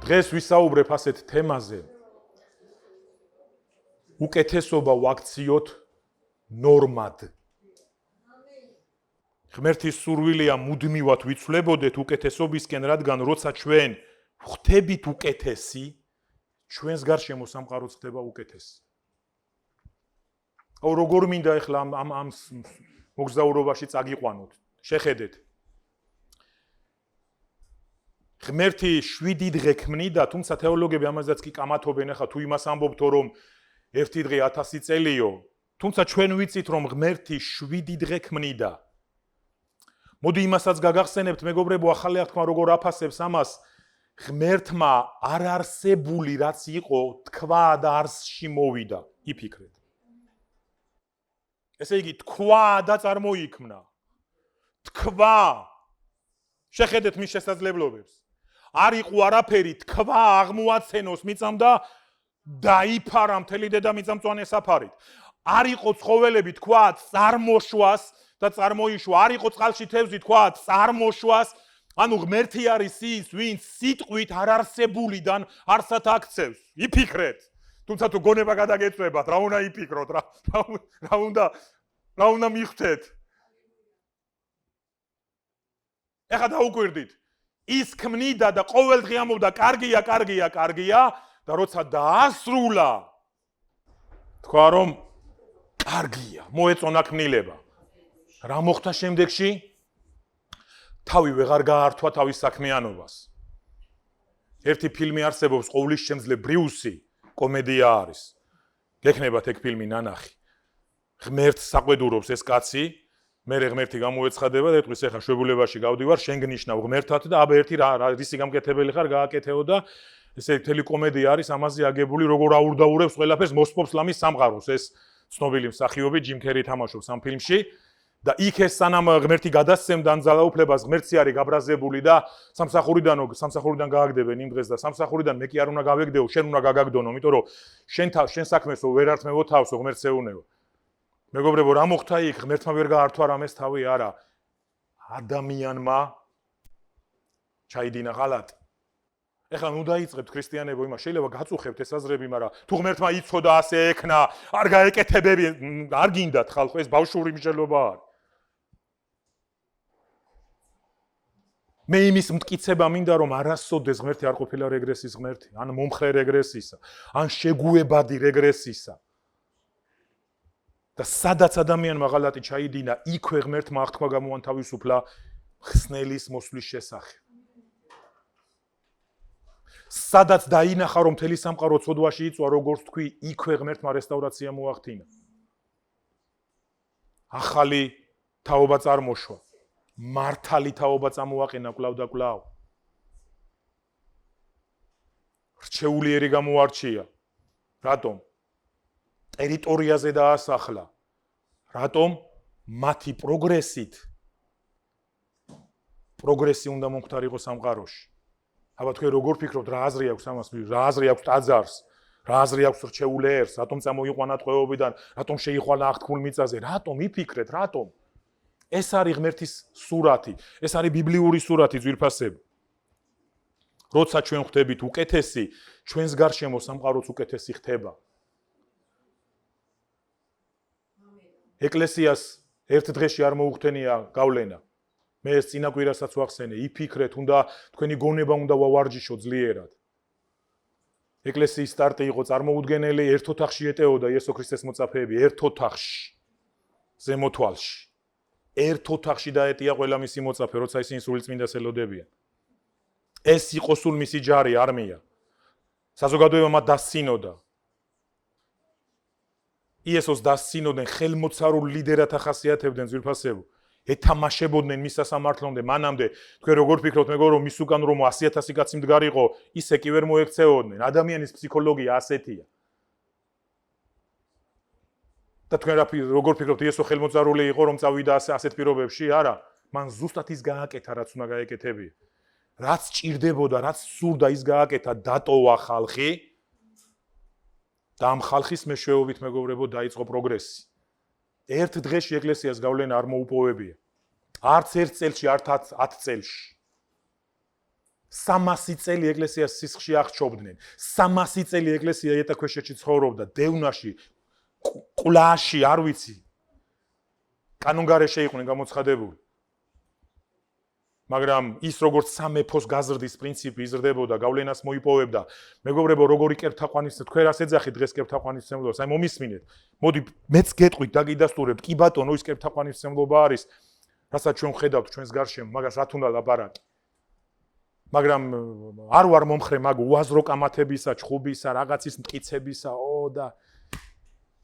დღეს ვისაუბრებ ასეთ თემაზე. უკეთესობა ვაქციოთ ნორმად. ღმერთის სურვილია მუდმივად ვიცვლებოდეთ უკეთესობისკენ, რადგან როცა ჩვენ ხვდებით უკეთესი, ჩვენს გარშემო სამყაროც ხდება უკეთესი. როგორ მინდა ახლა ამ მოგზაურობაში წაგიყვანოთ. შეხედეთ. ღმერთი 7 დღე ქმნიდა, თუმცა თეოლოგები ამაზეც კი კამათობენ, ახლა თუ იმას ამბობთ, რომ ერთი დღე 1000 წელიო, თუმცა ჩვენ ვიცით, რომ ღმერთი 7 დღე ქმნიდა. მოდი იმასაც გაგახსენებთ, მეგობრებო, ახალი აღთქმა როგორ აფასებს ამას, ღმერთმა არარსებული რაც იყო, თქვა და არსში მოვიდა, იფიქრეთ. ესე იგი, თქვა და წარმოიქმნა. თქვა. შეხედეთ მის შესაძლებლობებს. არ იყო არაფერი, თქვა აღმოაცენოს მიწამდა დაიფარა მთელი დედამიწა მწვანე საფარით. არ იყო ცხოველები, თქვა წარმოშვას და წარმოიშვა. არ იყო წყალში თევზი, თქვა წარმოშვას. ანუ ღმერთი არის ის, ვინც სიტყვით არარსებულიდან არსად აქცევს. იფიქრეთ. თუმცა თუ გონება გადაგეწევათ, რა უნდა იფიქროთ, რა უნდა მიხვდეთ. ეხლა დაუკვირდით. ის ქმნიდა და ყოველდღე ამბობდა, კარგია, კარგია, კარგია და როცა დაასრულა, თქვა რომ კარგია, მოეწონა ქმნილება. რა მოხდა შემდეგში? თავი ვეღარ გაართვა თავის საქმიანობას. ერთი ფილმი არსებობს, ყოვლის შემძლე ბრიუსი, კომედია არის. გექნებათ ეგ ფილმი ნანახი. ღმერთს საყვედურობს ეს კაცი, მერე ღმერთი გამოეცხადება და ეტყვის, ეხლა შვებულებაში გავდივარ, შენ გნიშნავ ღმერთად და აბა ერთი რისი გამკეთებელი ხარ, გააკეთეო და ესე მთელი კომედია არის ამაზე აგებული, როგორ აურდაურებს ყველაფერს, მოსპობს ლამის სამყაროს. ეს ცნობილი მსახიობი ჯიმ კერი თამაშობს ამ ფილმში. და იქ ეს სანამ ღმერთი გადასცემდა ან ძალაუფლებას, ღმერთი არის გაბრაზებული და სამსახურიდან გააგდებენ იმ დღეს და სამსახურიდან მე კი არ უნდა გავეგდეო, შენ უნდა გაგაგდონო, იმიტომ რომ შენ საქმესო ვერ ართმევო თავსო, ღმერთს ეუნეო. მეგობრებო, რა მოხდა იქ? ღმერთმა ვერ გაართვა რამეს თავი, არა. ადამიანმა ჩაიდინა ღალატი. ეხლა ნუ დაიწყებთ ქრისტიანებო იმას, შეიძლება გაწუხებთ ეს აზრები, მაგრამ თუ ღმერთმა იცოდა ასე ეკნა, არ გაეკეთებები, არ გინდათ ხალხო, ეს ბავშვური მსჯელობა არის. მე იმის მტკიცება მინდა, რომ არასოდეს ღმერთი არ ყოფილა რეგრესის ღმერთი, ან მომხრე რეგრესისა, ან შეგუებადი რეგრესისა. და სადაც ადამიანმა ღალატი ჩაიდინა, იქვე ღმერთმა აღთქმა გამოანთავისუფლა ხსნელის მოსვლის შესახებ. სადაც დაინახა, რომ მთელი სამყარო ცოდვაში იწვა, როგორც თქვი, იქვე ღმერთმა რესტავრაცია მოახდინა. ახალი თაობა წარმოშვა. მართალი თაობა წამოაყენა კვლავ და კვლავ. რჩეულიერი გამოარჩია. რატომ? ტერიტორიაზე დაასახლა. რატომ? მათი პროგრესი უნდა მომხდარიყო სამყაროში. აბა თქვენ როგორ ფიქრობთ, რა აზრი აქვს ამას, რა აზრი აქვს ტაძარს, რა აზრი აქვს რჩეულერს, რატომ წამოიყვანა ტყვეობიდან, რატომ შეიხვალა აღთქმულ მიწაზე, რატომ იფიქრეთ, რატომ? ეს არის ღმერთის სურათი, ეს არის ბიბლიური სურათი, ძვირფასები. როცა ჩვენ ხვდებით უკეთესი, ჩვენს გარშემო სამყაროც უკეთესი ხდება. ეკლესიას ერთ დღეში არ მოუხდენია გავლენა. მე ეს წინა კვირასაც ვახსენე, იფიქრეთ, უნდა თქვენი გონება უნდა ვავარჯიშო ძლიერად. ეკლესიის სტარტი იყო წარმოუდგენელი, ერთ ოთახში ეტეოდა იესო ქრისტეს მოწაფეები, ერთ ოთახში, ზემოთვალში. ერთ ოთახში დაეტია ყველა მისი მოწაფე, როცა ისინი სულიწმინდას ელოდებიან. ეს იყო სულ მისი ჯარი, არმია. საზოგადოება მათ დასცინოდა. იესოს დასცინოდნენ, ხელმოცარულ ლიდერად ახასიათებდნენ ძვირფასებო. ეთამაშებოდნენ მის სასამართლომდე, მანამდე თქვენ როგორ ფიქრობთ, მეგობრებო, რომ მის უკან რომ 100,000 კაცი მდგარიყო, ისე კი ვერ მოექცეოდნენ. ადამიანის ფსიქოლოგია ასეთია. და თქვენ როგორ ფიქრობთ, იესო ხელმოწარული იყო, რომ წავიდა ასეთ პირობებში? არა, მან ზუსტად ის გააკეთა, რაც უნდა გაეკეთებია. რაც ჭირდებოდა, რაც სურდა, ის გააკეთა, დატოვა ხალხი. და ამ ხალხის მეშვეობით, მეგობრებო, დაიწყო პროგრესი. ერთ დღეში ეკლესიას გავლენა არ მოუპოვებია. არც ერთ წელში, არც 10 წელში. 300 წელი ეკლესიას სისხლში აღჩობდნენ. 300 წელი ეკლესია ეტაქვეშეთში ცხოვრობდა, დევნაში, ყლაში, არ ვიცი. კანონგარეშე იყვნენ გამოცხადებული. მაგრამ ის როგორც სამეფოს გაზრდის პრინციპი იზრდებოდა, გავლენას მოიპოვებდა. მეგობრებო, როგორი კერპთაყვანის თქვენ რას ეძახით დღეს კერპთაყვანისმცემლობას? აი მომისმინეთ. მოდი მეც გეტყვით, დაგიდასტურებთ. კი ბატონო, ის კერპთაყვანისმცემლობა არის, რასაც ჩვენ ვხედავთ ჩვენს გარშემო, მაგას რა თუნდა ლაპარაკი. მაგრამ არ ვარ მომხრე მაგ უაზრო კამათებისა, ჩხუბისა, რაღაცის მტკიცებისა, და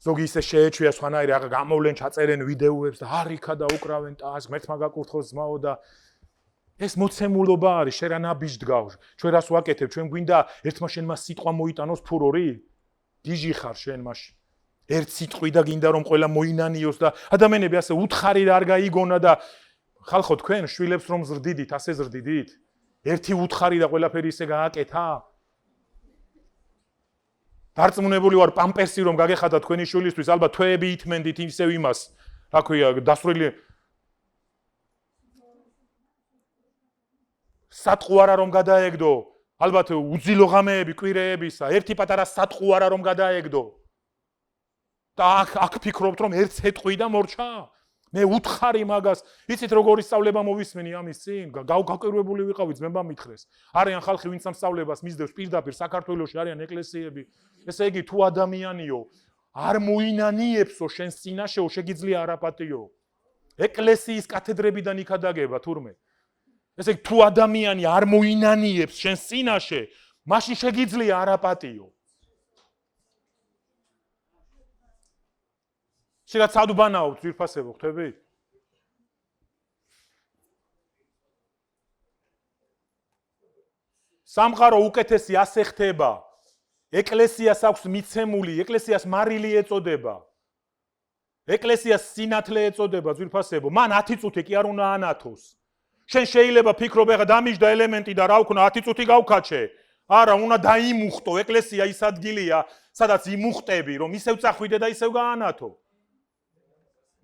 ზოგი ისე შეეჩვია სხვანაირი, აღა გამოვლენ, ჩაწერენ ვიდეოებს და არიქა და უკრავენ ტას, ღმერთმა გაკურთხოს ძმაო და ეს მოცემულობა არის, შენ რა ნაბიჯ დგავ. ჩვენ რას ვაკეთებ? ჩვენ გვინდა ერთმა შენმა სიტყვა მოიტანოს ფურორი? გიჟი ხარ შენ მაშინ. ერთ სიტყვი და გინდა რომ ყველა მოინანიოს და ადამიანები ასე უთხარი და არ გაიგონა და ხალხო თქვენ შვილებს რომ ზრდიდით, ასე ზრდიდით? ერთი უთხარი და ყველაფერი ისე გააკეთა? დარწმუნებული ვარ პამპერსი რომ გაგეხადა თქვენი შვილისთვის, ალბათ თვეები ითმენდით ისევ იმას. რა ქვია, დასრული სატყუარა რომ გადაეგდო, ალბათ უძილო ღამეები კვირეებისა, ერთი პატარა სატყუარა რომ გადაეგდო. და აქ ფიქრობთ რომ ერთ სეტყვი და მორჩა? მე უთხარი მაგას, იცით როგორი სწავლება მოვისმენი ამის წინ? გავკერვებული ვიყავი ძმებმა მითხრეს. არიან ხალხი ვინც ამ სწავლებას მისდევს პირდაპირ საქართველოში არიან ეკლესიები. ესე იგი თუ ადამიანიო არ მოინანიებსო შენს წინაშეო შეგიძლია არაპატიო. ეკლესიის კათედრებიდან იქადაგება თურმე. ესე იგი თუ ადამიანი არ მოინანიებს შენს წინაშე, მაშინ შეგიძლია არაპატიო. შეიძლება სადუბანაოთ ძვირფასებო ხვდებით? სამყარო უკეთესი ასე ხდება. ეკლესიას აქვს მიცემული, ეკლესიას მარილი ეწოდება. ეკლესიას სინათლე ეწოდება ძვირფასებო. მან 10 წუთი კი არ უნდა ანათოს. შენ შეიძლება ფიქრობ ეხა დამიჯდა ელემენტი და რა ვქნა 10 წუთი გავკაჩე. არა, უნდა დაიმუხტო. ეკლესია ის ადგილია, სადაც იმუხტები, რომ ისევ წახვიდე და ისევ გაანათო.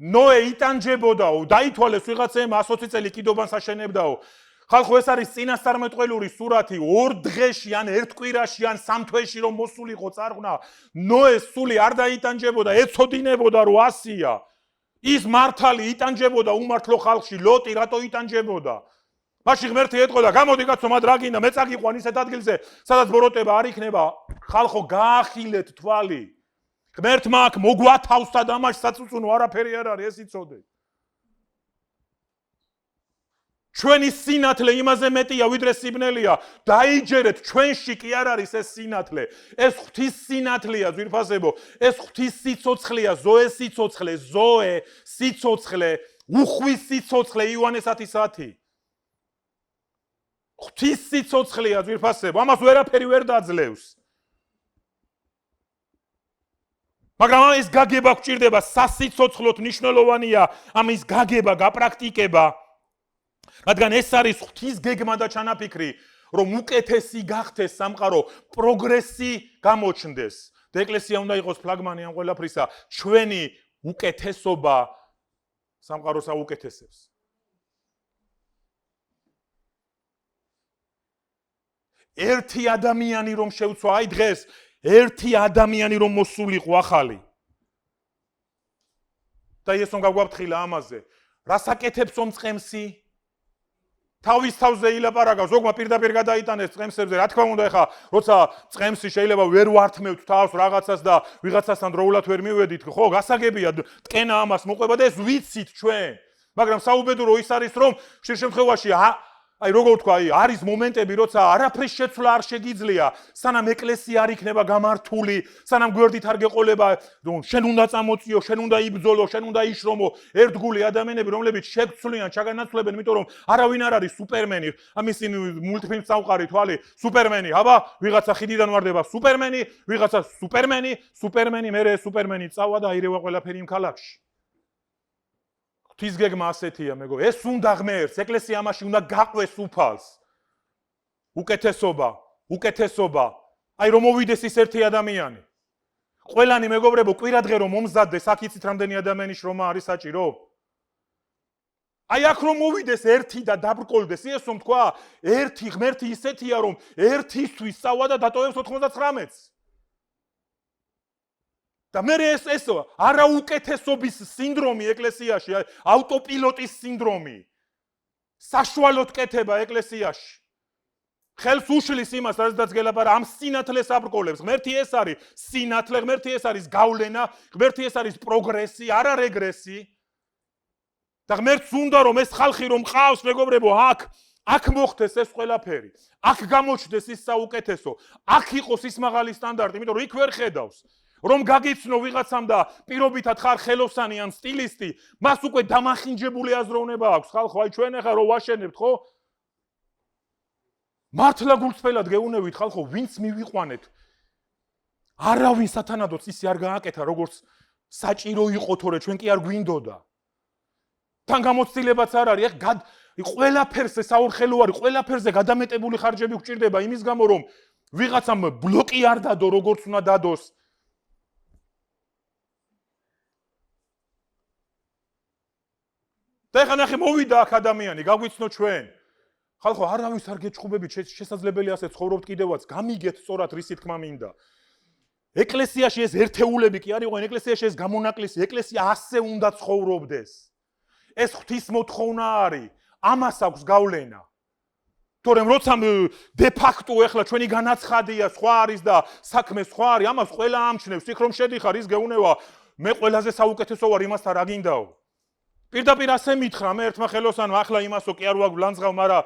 ნოე იტანჯებოდაო, დაითვალეს ვიღაცამ 120 წელი კიდობანს აშენებდაო. ხალხო ეს არის წინასწარმეტყველური სურათი, 2 დღეში ან 1 კვირაში ან 3 თვეში რომ მოსულიყო წარღვნა. ნოეს სული არ დაიტანჯებოდა, ეცოდინებოდა რომ ასია. ის მართალი იტანჯებოდა უმართლო ხალხში, ლოტი რატო იტანჯებოდა? მაშინ ღმერთი ეტყოდა, გამოდი კაცო, მათ რა გინდა, მე წაგიყვან ისეთ ადგილზე, სადაც ბოროტება არ იქნება. ხალხო, გაახილეთ თვალი. ღმერთმა აქ მოგვათავსა და ამაში საწუწუნო არაფერი არ არის, ეს იცოდე. ჩვენი სინათლე იმაზე მეტია, ვიდრე სიბნელია. დაიჯერეთ, ჩვენში კი არ არის ეს სინათლე. ეს ღვთის სინათლეა, ძვირფასებო. ეს ღვთის სიცოცხლეა, ზოე სიცოცხლე, ზოე, სიცოცხლე, უხვის სიცოცხლე, იოანეს 10:10. ღვთის სიცოცხლეა, ძვირფასებო. ამას ვერაფერი ვერ დაძლევს. მაგრამ ეს გაგება გვჭირდება, სასიცოცხლოდ მნიშვნელოვანია ამის გაგება, გაპრაქტიკება. რადგან ეს არის ღვთის გეგმა და ჩანაფიქრი, რომ უკეთესი გახდეს სამყარო, პროგრესი გამოჩნდეს. და ეკლესია უნდა იყოს ფლაგმანი ამ ყველაფრისა, ჩვენი უკეთესობა სამყაროს აუკეთესებს. ერთი ადამიანი რომ შევცვა, აი დღეს ერთი ადამიანი რომ მოსულიყო ახალი. და ეს რომ გაგვაფრთხილა ამაზე, რას აკეთებს მწყემსი? თავის თავზე ილაპარაკავს, ზოგმა პირდაპირ გადაიტანეს წყემსებზე, რა თქმა უნდა, ეხა როცა წყემსი შეიძლება ვერ ვართმევთ თავს რაღაცას და ვიღაცასთან დროულად ვერ მივედით, ხო, გასაგებია, ტკენა ამას მოყვება და ეს ვიცით ჩვენ. მაგრამ საუბედურო ის არის, რომ ხშირ შემთხვევაში აი როგორ ვთქვა, არის მომენტები, როცა არაფრის შეცვლა არ შეგიძლია, სანამ ეკლესია არ იქნება გამართული, სანამ გვერდით არ გეყოლება, შენ უნდა წამოწიო, შენ უნდა იბრძოლო, შენ უნდა იშრომო, ერთგული ადამიანები, რომლებიც შეგცვლიან, ჩაგანაცვლებენ, იმიტომ რომ არავინ არ არის სუპერმენი, ამის წინ მულტფილმს წავყარი თვალი, სუპერმენი, აბა, ვიღაცა ხიდიდან ვარდება სუპერმენი, ვიღაცა სუპერმენი, მერე სუპერმენი წავა და აირევა ყველაფერი იმ ქალაქში. ღვთის გეგმა ასეთია, მეგო, ეს უნდა ღმერთს, ეკლესია ამაში უნდა გაყვეს უფალს. უკეთესობა. აი რომ მოვიდეს ის ერთი ადამიანი. ყველანი მეგობრებო, კვირადღე რომ მომზადდეს, აქ იცით რამდენი ადამიანის შრომა არის საჭირო? აი აქ რომ მოვიდეს ერთი და დაბრკოლდეს, იესომ თქვა, ერთი ღმერთი ისეთია, რომ ერთისთვის სწავლა და დატოვებს 99-ს. და მე ეს არაუკეთესობის სინდრომი ეკლესიაში, ავტოპილოტის სინდრომი. საშუალოდ კეთება ეკლესიაში. ხელს უშლის იმას, რადგან გელაპარაკა ამ სინათლეს აბრკოლებს. ღმერთი ეს არის სინათლე, ღმერთი ეს არის გავლენა, ღმერთი ეს არის პროგრესი, არა რეგრესი. და ღმერთს უნდა რომ ეს ხალხი რომ ყავს, მეგობრებო, აქ მოხდეს ეს ყველაფერი. აქ გამოჩნდეს ის საუკეთესო. აქ იყოს ის მაღალი სტანდარტი, იმიტომ რომ იქ ვერ ხედავს. რომ გაგიცნო ვიღაცამ და პირობითად ხარ ხელოსანი ან სტილისტი, მას უკვე დამახინჯებული აზროვნება აქვს. ხალხო, აი ჩვენ ახლა რო ვაშენებთ, ხო? მართლა გულწრფელად გეუნევით ხალხო, ვინც მივიყვანეთ. არავინ სათანადოც ისი არ გააკეთა, როგორც საჭირო იყო, თორე ჩვენ კი არ გვინდოდა. თან გამოცდილებაც არ არის, ეხ ყველაფერზე საურხელო არის, ყველაფერზე გადამეტებული ხარჯები გვჭირდება იმის გამო, რომ ვიღაცამ ბლოკი არ დადო, როგორც უნდა დადოს. და ეხლა ნახე მოვიდა აქ ადამიანი, გაგვიცნო ჩვენ. ხალხო, არავის არ გეჩხუბებით, შესაძლებელია ასე ცხოვრობთ კიდევაც, გამიგეთ სწორად რისი თქმა მინდა. ეკლესიაში ეს ერთეულები კი არ იყვნენ, ეკლესიაში ეს გამონაკლისი, ეკლესია ასე უნდა ცხოვრობდეს. ეს ღვთის მოთხოვნა არის, ამას აქვს გავლენა. თორემ როცა დე ფაქტო ეხლა ჩვენი განაცხადია, სხვა არის და საქმე სხვა არის, ამას ყველა ამჩნევს, იქ რომ შედიხარ, ის გეუნება, მე ყველაზე საუკეთესო ვარ, იმასთან რა გინდაო. პირდაპირ ასე მითხრა, მე ერთმა ხელოსანმა, ახლა იმასო კი არ ვაგვლანძღავ, მაგრამ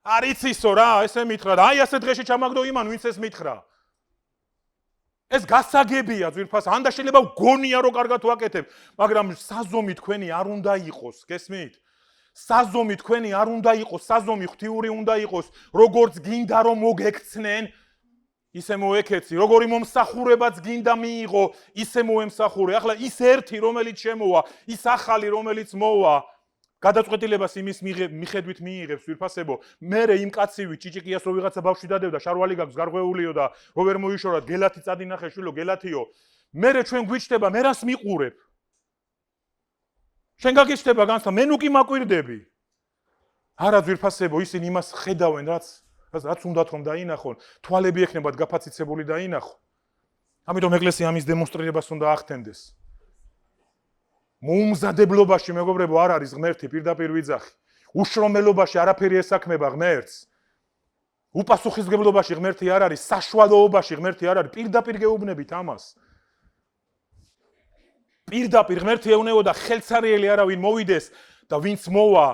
არ იცისო რა, ესე მითხრა და აი ასე დღეში ჩამაგდო იმან, ვინც ეს მითხრა. ეს გასაგებია ძვირფას, ან და შეიძლება გონია რომ კარგად ვაკეთებ, მაგრამ საზომი თქვენი არ უნდა იყოს, გესმით? საზომი თქვენი არ უნდა იყოს, საზომი ღვთიური უნდა იყოს, როგორც გინდა რომ მოგექცნენ, ისე მოეკეცი, როგორი მომსახურებაც გინდა მიიღო, ისე მოემსახურე. ახლა ის ერთი რომელიც შემოვა, ის ახალი რომელიც მოვა, გადაწყვეტილებას იმის მიხედვით მიიღებს ვირფასებო. მერე იმ კაცივით ჭიჭიკიას რო ვიღაცა ბავშვი დადევდა, შარვალი გაქვს გარღვეულიო და რო ვერ მოიშორად, გელათი წადინახე შვილო, გელათიო. მერე ჩვენ გვიჩდება, მე რას მიყურებ? შენ გაგიჩდება განსა, მე ნუ კი მაკვირდები. არა ვირფასებო, ისინი იმას ხედავენ, რაც უნდათ რომ დაინახონ, თვალები ექნებათ გაფაციცებული დაინახო. ამიტომ ეკლესია ამის დემონსტრირებას უნდა ახდენდეს. მოუმზადებლობაში მეგობრებო არ არის ღმერთი პირდაპირ ვიძახი. უშრომელობაში არაფერი ესაქმება ღმერთს. უპასუხისმგებლობაში ღმერთი არ არის, საშუალოობაში ღმერთი არ არის, პირდაპირ გეუბნებით ამას. პირდაპირ ღმერთი ეუნებოდა ხელცარიელი არავინ მოვიდეს და ვინც მოვა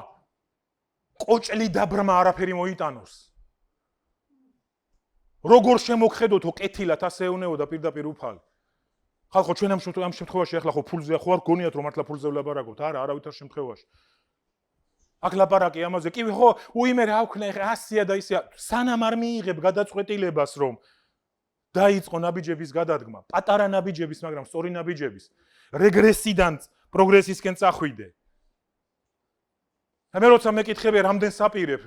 კოჭლი და ბრმა არაფერი მოიტანოს. როგორ შემოგხედოთო კეთილად ასე ეუნებოდა პირდაპირ უფალი. ხალხო ჩვენ ამ შემთხვევაში ახლა ხო ფულზე ხო არ გონიათ რომ მართლა ფულზე ვლაპარაკობთ? არა, არავითარ შემთხვევაში. აქ ლაპარაკი ამაზე, კი ხო, უიმე რა ვქნა, ეხა 100-ია და ისეა, სანამ არ მიიღებ გადაწყვეტილებას რომ დაიწყო ნაბიჯების გადადგმა, პატარა ნაბიჯების, მაგრამ სწორი ნაბიჯების, რეგრესიდან პროგრესისკენ წახვიდე. მე როცა მეკითხები რამდენ საპირებ,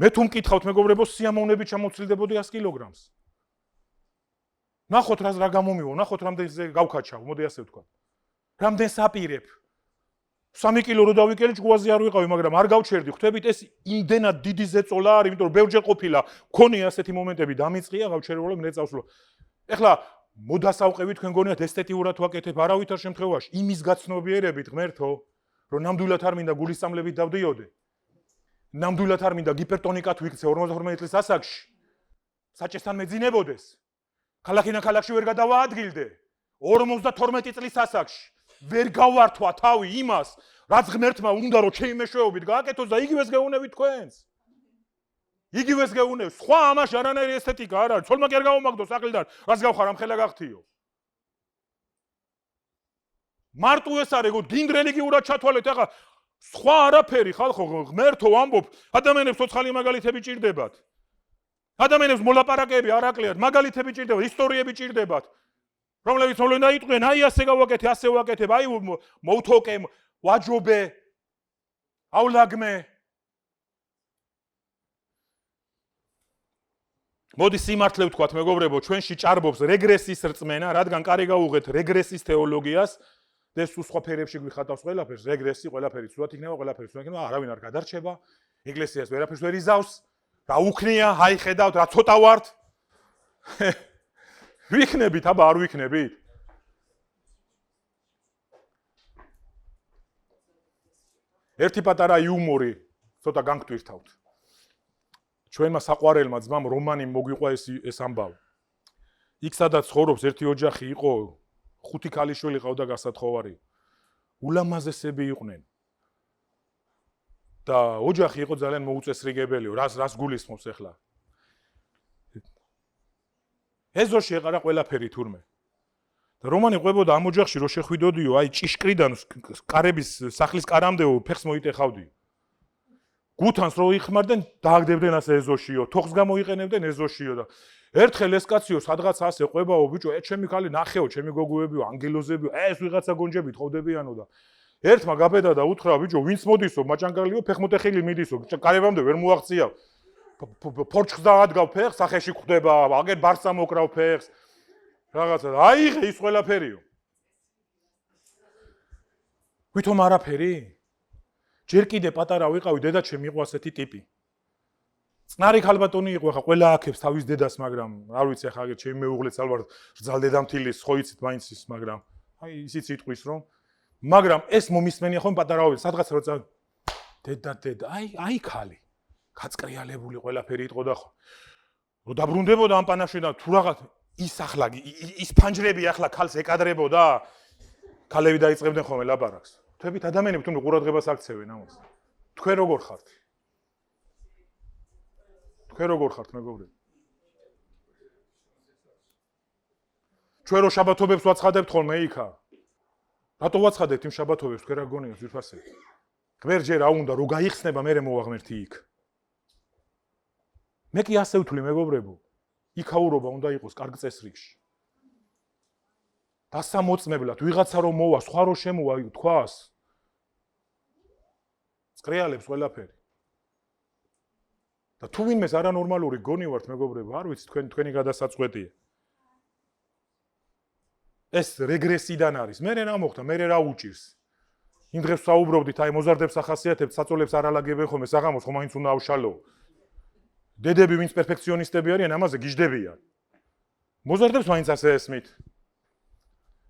მე თუ მკითხავთ მეგობრებო, სიამოვნებით ჩამოცილდებოდი 100 კილოგრამს. ნახოთ რა გამომივა, ნახოთ რამდენზე გავქაჩავ, მოდი ასე ვთქვა. რამდენ საპირებ. 3 კილო რო დავიკელი ჭკუაზე არ ვიყავი, მაგრამ არ გავჩერდი. ხვდებით, ეს იმდენად დიდი ზეწოლა არის, იმიტომ რომ ბევრჯერ ყოფილა, ქონია ასეთი მომენტები, დამიწყია, გავჩერებულა, მეწავსვლა. ეხლა მოდასავყევი თქვენ გონიათ ესთეტიურად ვაკეთებ არავითარ შემთხვევაში, იმის გაცნობიერებით ღმერთო, რომ ნამდვილად არ მინდა გულისწამლებით დავდიოდე. ნამდვილად არ მინდა გიპერტონიკად ვიქცე 52 წლის ასაკში. საჭესთან მეძინებოდეს. ქალაქიდან ქალაქში ვერ გადავაადგილდე. 52 წლის ასაკში ვერ გავართვა თავი იმას, რაც ღმერთმა უნდა რომ ჩემი მეშვეობით გააკეთოს და იგივეს გეუნებით თქვენს. იგივეს გეუნებს. სხვა ამაში არანაირი ესთეტიკა არ არის. ცოლმა კი არ გავომაგდო სახლიდან, რაც გავხარ ამ ხელა გახთიო. მარტო ეს არის, გოდ გინდ რელიგიურად ჩათვალეთ, ახლა სხვა არაფერი ხალხო, ღმერთო ამბობ, ადამიანებს ცოცხალი მაგალითები ჭირდებათ. ადამიანებს მოლაპარაკეები არ აკლიათ, მაგალითები ჭირდებათ, ისტორიები ჭირდებათ. რომლებიც მოვლენ დაიტყვიან, აი ასე გავაკეთე, ასე ვაკეთებ, აი მოვთოკე, ვაჯობე, აულაგმე. მოდი სიმართლე ვთქვათ, მეგობრებო, ჩვენში ჭარბობს რეგრესის რწმენა, რადგან კარი გაუღეთ რეგრესის თეოლოგიას, და ეს სხვა ფერებში გვიხატავს ყველაფერს, რეგრესი, ყველაფერი ცუდად იქნება, ყველაფერი ცუდად იქნება, არავინ არ გადარჩება, ეკლესიას ვერაფერს ვერ იზავს, რა უქნია, აი ხედავთ, რა ცოტა ვართ. ვიქნებით, აბა არ ვიქნებით? ერთი პატარა იუმორი, ცოტა განგვტვირთავთ. ჩვენმა საყვარელმა ძმამ რომანი მოგვიყვა ეს ამბავი. იქ სადაც ცხოვრობს ერთი ოჯახი იყო, 5 ქალიშვილი ყავდა გასათხოვარი. ულამაზესები იყვნენ. და ოჯახი იყო ძალიან მოუწესრიგებელიო, რას გულისხმობს ახლა. ეზოში ეყარა ყველაფერი თურმე. და რომანი ყვებოდა ამ ოჯახში რო შეხვიდოდიო, აი ჭიშკრიდან კარების სახლის კარამდეო ფეხს მოიტეხავდიო. გუთანს რო იხმარდნენ, დააგდებდნენ ასე ეზოშიო, თოხს გამოიყენებდნენ ეზოშიო და ერთხელ ეს კაციო სადღაც ასე ყვებაო, ბიჭო, ჩემი ქალი ნახეო, ჩემი გოგოებიო, ანგელოზებიო, ეს ვიღაცა გონჯებით ხოვდებიანო და ერთმა გაბედა და უთხრა, ბიჭო, ვინც მოდისო, მაჭანგალიო, ფეხმოთეხილი მიდისო, კარებამდე ვერ მოაღწია. ფორჩხს დაადგავ ფეხს, სახეში ხვდება, აგერ ბარსა მოკრავ ფეხს. რაღაცა, აიღე ის ყველაფერიო. ვითომ არაფერი? ჯერ კიდე პატარა ვიყავი, დედაჩემი იყო ასეთი ტიპი. წნარი ქალბატონი იყო, ახლა ყველა აქებს თავის დედას, მაგრამ არ ვიცი ახლა აგერ ჩემი მეუღლეც ალბათ რძალდედამთილის ხო იცით მაინც ის, მაგრამ აი ისიც იტყვის რომ მაგრამ ეს მომისმენია ხომ პატარავები, სადღაც როცა დედა, აი ქალი. გაწკრიალებული ყველაფერი იტყოდა ხო. რო დაბრუნდებოდა ამ პანაში და თუ რაღაც ის ახლა ის ფანჯრები ახლა ქალს ეკადრებოდა, ქალები დაიწყებდნენ ხოლმე ლაპარაკს. თქვენით ადამიანები თუნდაც ყურადღებას აქცევენ ამას. თქვენ როგორ ხართ? თქვენ როგორ ხართ, მეგობრები? ჩვენ რო შაბათობებს ვაცხადებთ ხოლმე იქა. რატო ვაცხადებთ იმ შაბათობებს, თქვენ რა გონიათ ძვირფასები? ღმერთჯერ რა უნდა რო გაიხსნება, მე მოვაღმერთი იქ. მე კი ასე ვთვლი, მეგობრებო. იქაურობა უნდა იყოს კარგ წესრიგში. დასამოწმებლად, ვიღაცა რომ მოვა, სხვა რო შემოვა, თქვას. წკრიალებს ყველაფერი. და თუ ვინმეს არანორმალური გონივართ, მეგობრებო, არ ვიცი, თქვენი გადასაწყვეტია. ეს რეგრესიდან არის. მე რა მოხდა, მე რა უჭირს. იმ დღეს საუბრობდით, აი მოზარდებს ახასიათებთ, საწოლებს არ ალაგებენ ხოლმე, საღამოს ხომ მაინც უნდა ავშალო. დედები ვინც პერფექციონისტები არიან, ამაზე გიждდებიან. მოზარდებს მაინც ასე ესმით.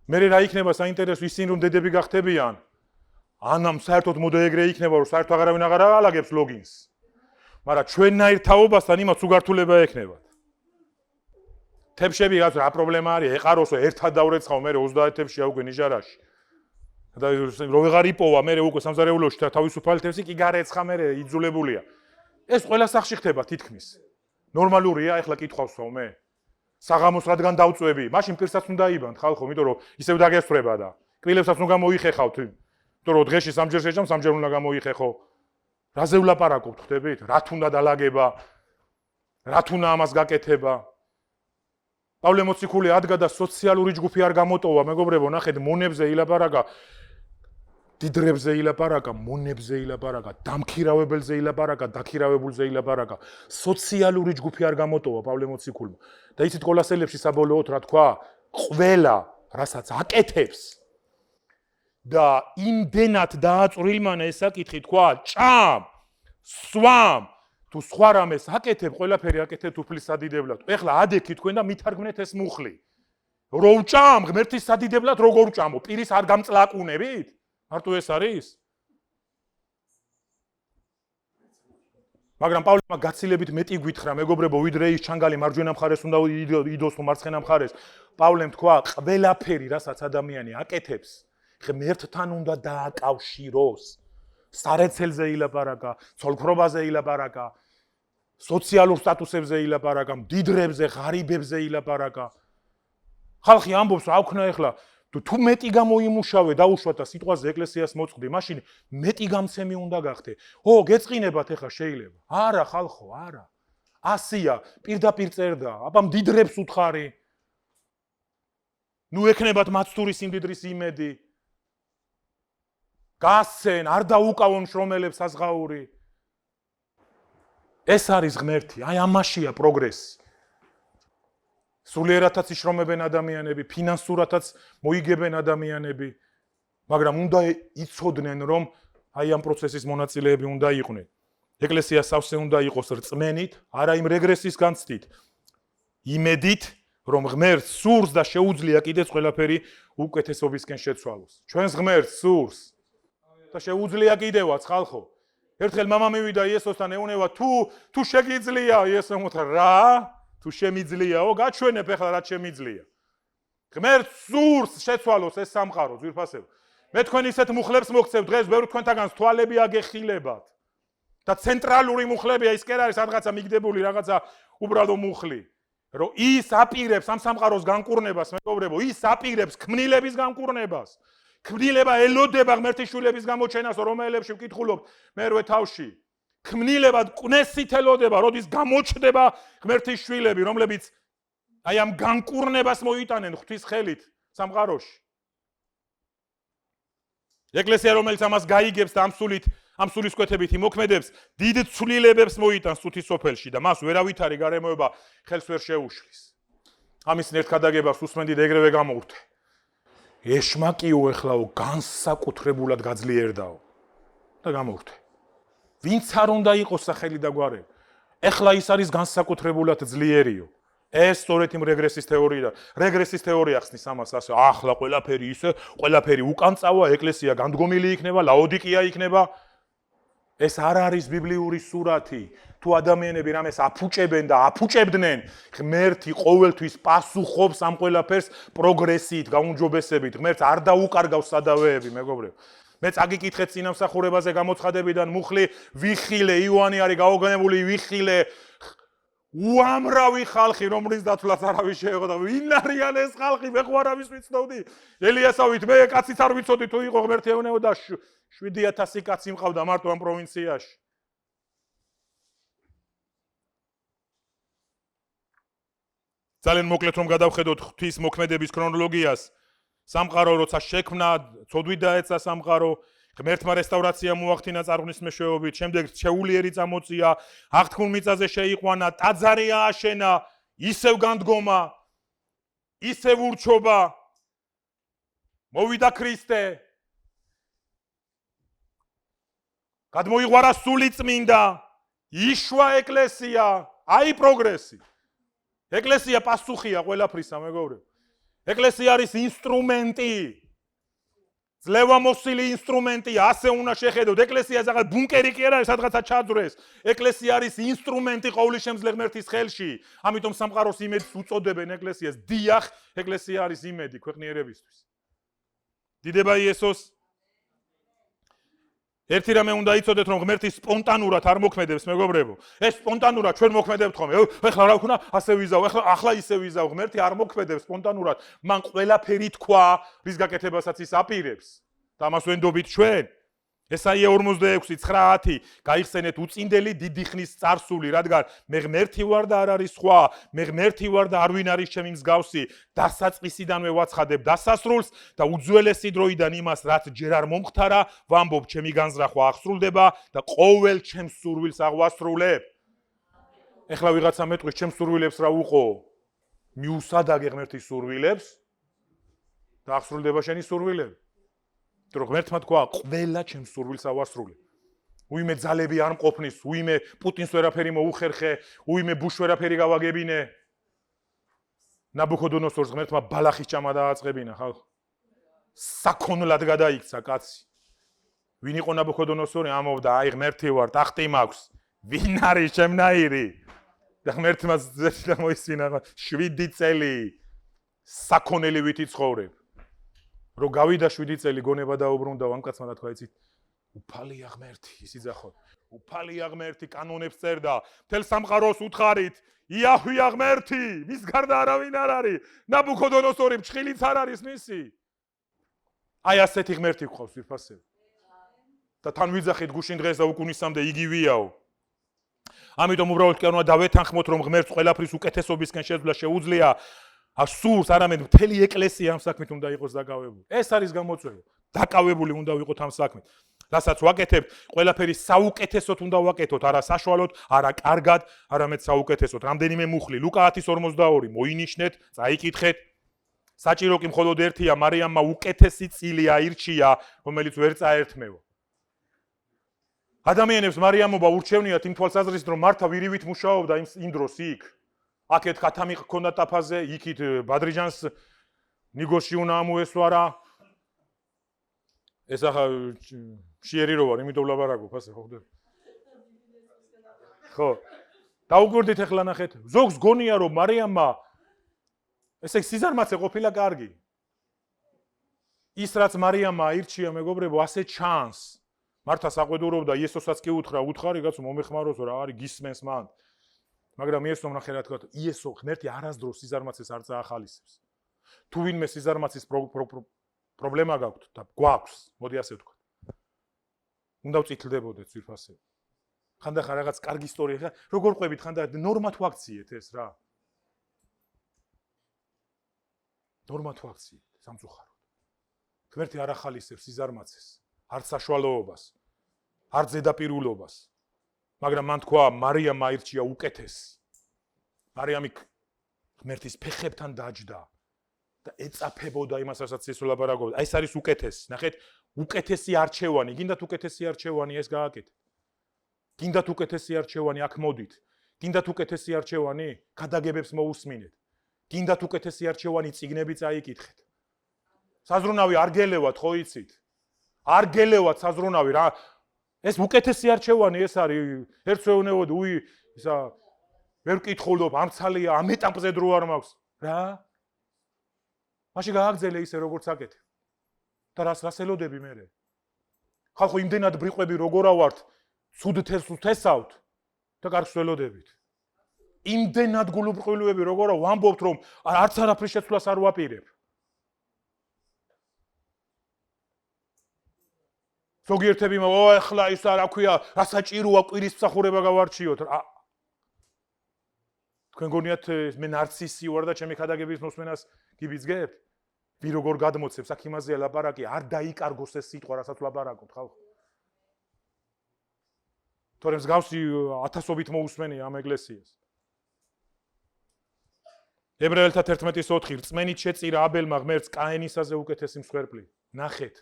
მე რა იქნება საინტერესო ისინი რომ დედები გახდებიან? ანამ საერთოდ მოდე ეგრე იქნება რომ საერთოდ აღარავინ აღარ ალაგებს ლოგინს. მაგრამ ჩვენნაირ თაობასთან იმათ უგართულება ექნებათ. თებშები რა პრობლემა არის? ეყაროსო ერთად დავრეცხავ მე 30 თებშია უკვე ნიჟარაში. და რო ვეღარ იპოვა მე უკვე სამზარეულოში და თავისუფალი თევზი კი გარეცხა მე იძულებულია. ეს ყველა სახში ხდება თითქმის. ნორმალურია, ეხლა კითხავსო მე. საღამოს რადგან დავწვევი, მაშინ პირსაც უნდა იბანთ ხალხო, იმიტომ რომ ისევ დაგესწრება და კბილებსაც უნდა გამოიხეხავთ. იმიტომ რომ დღეში სამჯერ შეჭამ, სამჯერ უნდა გამოიხეხო. რაზე ვლაპარაკობთ, ხვდებით? რა თუნდა დალაგება? რა თუნდა ამას გაკეთება? პავლე მოციქული ადგა და სოციალური ჯგუფი არ გამოტოვა, მეგობრებო, ნახეთ, მონებზე ილაპარაკა, დიდრებზე ილაპარაკა, მონებზე ილაპარაკა, დამქირავებელზე ილაპარაკა, დაქირავებულზე ილაპარაკა. სოციალური ჯგუფი არ გამოტოვა პავლე მოციქულმა. და იცით კოლასელებში საბოლოოდ რა თქვა? ყველა, რასაც აკეთებს და იმდენად დააწვრილმანა ეს საკითხი, თქვა, ჭამ, სვამ, თუ სხვა რამეს აკეთებ, ყველაფერი აკეთებ უფლის სადიდებლად. ეხლა ადექი თქვენ და მithარგმნეთ ეს მუხლი. რო ვჭამ, ღმერთის სადიდებლად როგორ ვჭამო? პირის არ გამწლაკუნებით? მარტო ეს არის? მაგრამ პავლემმა გაცილებით მეტი გვითხრა, მეგობრებო, ვიდრე ის ჩანგალი მარჯვენა მხარეს უნდა იდოს თუ მარცხენა მხარეს. პავლემ თქვა, ყველაფერი, რასაც ადამიანი აკეთებს, ღმერთთან უნდა დააკავშიროს. სარეცელზე ილაპარაკა, ცოლქრობაზე ილაპარაკა, სოციალურ სტატუსებზე ილაპარაკა, მდიდრებზე, ღარიბებზე ილაპარაკა. ხალხი ამბობს, რა ვქნა ეხლა, თუ მეტი გამოიმუშავე, დაუშვათ და სიტყვაზე ეკლესიას მოწყდი, მაშინ მეტი გამცემი უნდა გახდე. გეწყინებათ ეხლა შეიძლება. არა, ხალხო, არა. ასია, პირდაპირ წერდა, აბა მდიდრებს უთხარი. ნუ ექნებათ მაცთურის იმდიდრის იმედი. გასცენ, არ დაუკავონ შრომელებს საზღაური. ეს არის ღმერთი, აი ამაშია პროგრესი. სულიერათაც იშრომებენ ადამიანები, ფინანსურათაც მოიგებენ ადამიანები. მაგრამ უნდა იცოდნენ, რომ აი ამ პროცესის მონაწილეები უნდა იყვნენ. ეკლესია სავსე უნდა იყოს რწმენით, არა იმ რეგრესის განცდით, იმედით, რომ ღმერთს სურს და შეუძლია კიდეც ყველაფერი უკეთესობისკენ შეცვალოს. ჩვენს ღმერთს სურს და შეუძლია კიდევაც ხალხო. ერთხელ მამა მივიდა იესოსთან ეუნება, თუ შეგიძლია, იესომ უთხრა, რა? თუ შემიძლიაო, გაჩვენებ ახლა რაც შემიძლია. ღმერთს სურს შეცვალოს ეს სამყარო, ძვირფასებო. მე თქვენ ისეთ მუხლებს მოგცევ დღეს, ბევრი თქვენთაგანს თვალები აგეხილებათ. და ცენტრალური მუხლებია, ის კი არ არის რაღაცა მიგდებული, რაღაცა უბრალო მუხლი. რომ ის აპირებს ამ სამყაროს განკურნებას, მეგობრებო, ის აპირებს ქმნილების განკურნებას. ქმნილება ელოდება ღმერთის შვილების გამოჩენას, რომელებში ვკითხულობთ მერვე თავში. ქმნილება კვნესით ელოდება, როდის გამოჩნდება ღმერთის შვილები, რომლებიც აი ამ განკურნებას მოიტანენ ღვთის ხელით სამყაროში. ეკლესია, რომელიც ამას გაიგებს და ამ სულისკვეთებით იმოქმედებს, დიდ ცვლილებებს მოიტანს წუთის სოფელში და მას ვერავითარი გარემოება ხელს ვერ შეუშლის. ამის ნერთქადაგებას უსმენდით ეგრევე გამოვურთე. ეშმაკიო ეხლაო განსაკუთრებულად გაძლიერდაო და გამოვურთე. ვინც არ უნდა იყოს სახელი და გვარები. ეხლა ის არის განსაკუთრებულად ძლიერიო. ეს სწორედ იმ რეგრესის თეორია. რეგრესის თეორია ხსნის ამას ასე. ახლა ყველაფერი ისე, ყველაფერი უკან წავა, ეკლესია განდგომილი იქნება, ლაოდიკია იქნება. ეს არ არის ბიბლიური სურათი. თუ ადამიანები რამეს აფუჭებენ და აფუჭებდნენ, ღმერთი ყოველთვის პასუხობს ამ ყველაფერს პროგრესით, გაუმჯობესებით. ღმერთს არ დაუკარგავს სადავეები, მეგობრებო. მე წაგიკითხეთ წინამსახურებაზე გამოცხადებიდან მუხლი ვიხილე, იოანე არის გაოგონებული ვიხილე. უამრავი ხალხი, რომლის დათვლას არავის შეეღო და ვინ არიან ეს ხალხი, მე ხო არავის ვიცნობდი. ელიასავით მე კაციც არ ვიცოდი თუ იყო ღმერთი ევნებოდა 7000 კაცი მყავდა მარტო ამ პროვინციაში. ძალიან მოკლედ რომ გადავხედოთ ღვთის მოქმედების ქრონოლოგიას, სამყარო როცა შექმნა, ცოდვით დაეცა სამყარო, ღმერთმა რესტავრაცია მოახდინა წარღვნის მეშვეობით, შემდეგ შეულიერი წამოწია, აღთქმულ მიწაზე შეიყვანა, ტაძარი ააშენა, ისევ განდგომა, ისევ ურჩობა, მოვიდა ქრისტე, გადმოიღვარა სული წმინდა, იშვა ეკლესია, აი პროგრესი. ეკლესია პასუხია ყველაფრისა, მეგობრებო. ეკლესია არის ინსტრუმენტი. ძლევამოსილი ინსტრუმენტი, ასე უნდა შეხედოთ. ეკლესია ზაღად ბუნკერი კი არ არის, სადღაცა ჩაძვრეს. ეკლესია არის ინსტრუმენტი ყოვლისშემძლე ღმერთის ხელში. ამიტომ სამყაროს იმედს უწოდებენ ეკლესიას. დიახ, ეკლესია არის იმედი ქვეყნიერებისთვის. დიდება იესოს. ერთი რამე უნდა იცოდეთ, რომ ღმერთი სპონტანურად არ მოქმედებს, მეგობრებო. ეს სპონტანურად ჩვენ მოქმედებთ ხოლმე. ეხლა რა ვქნა, ასე ვიზავ, ახლა ისე ვიზავ. ღმერთი არ მოქმედებს სპონტანურად. მან ყველაფერი თქვა, რის გაკეთებასაც ის აპირებს. და ამას ვენდობით ჩვენ. ესაია 46:9 გაიხსენეთ უწინდელი დიდი ხნის წარსული, რადგან მე ღმერთი ვარ და არ არის სხვა, მე ღმერთი ვარ და არ ვინ არის ჩემი მსგავსი, დასაწყისიდანვე ვაცხადებ დასასრულს და უძველესი დროიდან იმას, რაც ჯერ არ მომხდარა, ვამბობ, ჩემი განზრახვა აღსრულდება და ყოველ ჩემს სურვილს აღვასრულებ. ეხლა ვიღაცა მეტყვის, ჩემს სურვილებს რა უყო? მიუსადაგე ღმერთის სურვილებს და აღსრულდება შენი სურვილები. რომ ღმერთმა თქვა, ყველა ჩემს სურვილს ავასრულებ. უიმე ძალები არ მყოფნის, უიმე პუტინს ვერაფერი მოუხერხე, უიმე ბუშ ვერაფერი გავაგებინე. ნაბუქოდონოსორს ღმერთმა ბალახის ჭამა დააწყებინა, ხალხო. საქონლად გადაიქცა კაცი. ვინ იყო ნაბუქოდონოსორი? ამობდა, აი ღმერთი ვარ, ტახტი მაქვს. ვინ არის შემნაირი? და ღმერთმა ზედა მოისმინა 7 წელი საქონელი ვითი ცხოვრებ. რო გავიდა 7 წელი გონება დაუბრუნდა ამ კაცმა რა თქვა იცით? უფალია ღმერთი, ის იძახოთ. უფალია ღმერთი, კანონებს წერდა. მთელ სამყაროს უთხარით, იაჰვია ღმერთი, მის გარდა არავინ არ არის. ნაბუქოდონოსორი მჩხილიც არ არის მისი. აი ასეთი ღმერთი გვყავს ვირფასები. და თან ვიძახით გუშინ დღეს და უკუნისამდე იგივიაო. ამიტომ უბრალოდ კი არ უნდა დავეთანხმოთ, რომ ღმერთს ყველაფრის უკეთესობისკენ შეძლება შეუძლია. სურს არამედ მთელი ეკლესია ამ საქმით უნდა იყოს დაკავებული. ეს არის გამოწვევა. დაკავებული უნდა ვიყოთ ამ საქმით. რასაც ვაკეთებთ, ყველაფერი საუკეთესოდ უნდა ვაკეთოთ, არა საშუალოდ, არა კარგად, არამედ საუკეთესოდ. რამდენიმე მუხლი, ლუკა 10:42 მოინიშნეთ, წაიკითხეთ. საჭირო კი მხოლოდ ერთია, მარიამმა უკეთესი წილი აირჩია, რომელიც ვერ წაერთმევა. ადამიანებს მარიამობა ურჩევნიათ იმ თვალსაზრისით, რომ მართა ვირივით მუშაობდა იმ დროს იქ. აქეთ ქათამი ჰქონდა ტაფაზე, იქით ბადრიჯანს ნიგოში უნდა ამოესვარა. ეს ახლა შიერი რო ვარ, იმიტომ ვლაპარაკობ, ასე ხო ხდება? ხო. დაუკვირდით ახლა ნახეთ. ზოგს გონია რომ მარიამმა ესე სიზარმაცე ყოფილა კარგი. ის რაც მარიამმა აირჩია, მეგობრებო, ასე ჩანს. მართა საყვედურობდა, იესოსაც კი უთხრა რიგაც მომეხმაროს რა არის გისმენს მან. მაგრამ იესო ნახე რა თქვა, იესო ღმერთი არასდროს სიზარმაცეს არ წაახალისებს. თუ ვინმე სიზარმაცის პრობლემა გაქვთ და გვაქვს, მოდი ასე ვთქვა. უნდა ვწითლდებოდეთ ძირფასე. ხანდახან რაღაც კარგი ისტორია ხა, როგორ ყვებით ხანდახან ნორმა თუ აქციეთ ეს რა. ნორმა თუ აქციეთ, სამწუხაროდ. ღმერთი არ ახალისებს სიზარმაცეს, არც საშუალოებას, არც ზედაპირულობას. მაგრამ მან თქვა, მარიამ აირჩია უკეთესი. მარიამი ღმერთის ფეხებთან დაჯდა და ეწაფებოდა იმას, რასაც ეს ვლაპარაკობდა. ეს არის უკეთესი. ნახეთ, უკეთესი არჩევანი, გინდათ უკეთესი არჩევანი ეს გააკეთეთ. გინდათ უკეთესი არჩევანი აქ მოდით. გინდათ უკეთესი არჩევანი გადაგებებს მოусმინეთ. გინდათ უკეთესი არჩევანი წიგნები წაიკითხეთ. საზრუნავი არ გელევათ, ხო იცით? არ გელევათ საზრუნავი რა. ეს უკეთესი არჩევანი ეს არის. ერთს ვეუბნებოდი, ისა ვერ ვკითხულობ, ამცალია, ამ ეტაპზე დრო არ მაქვს. რა? მაშინ გააგზელე ისე როგორც აკეთე. და რას ელოდები მე? ხალხო იმდენად ბრიყვები როგორ ავართ, ცუდ თესავთ და კარგს ველოდებით. იმდენად გულუბრყვილები როგორ ვამბობთ, რომ არც არაფრის შეცვლას არ ვაპირებ. ზოგიერთები ახლა ის რა ქვია, რა საჭიროა კვირის მსახურება გავარჩიოთ. თქვენ გონიათ მე ნარცისი ვარ და ჩემი ქადაგების მოსმენას გიბიძგებთ? ვი როგორ გადმოცემს, აქ იმაზეა ლაპარაკი, არ დაიკარგოს ეს სიტყვა, რასაც ვლაპარაკობთ, ხალხო. თორემ მსგავსი ათასობით მოусმენია ამ ეკლესიას. ებრაელთა 11:4 რწმენით შეწირა აბელმა ღმერთს კაენისაზე უკეთესი მსხვერპლი. ნახეთ.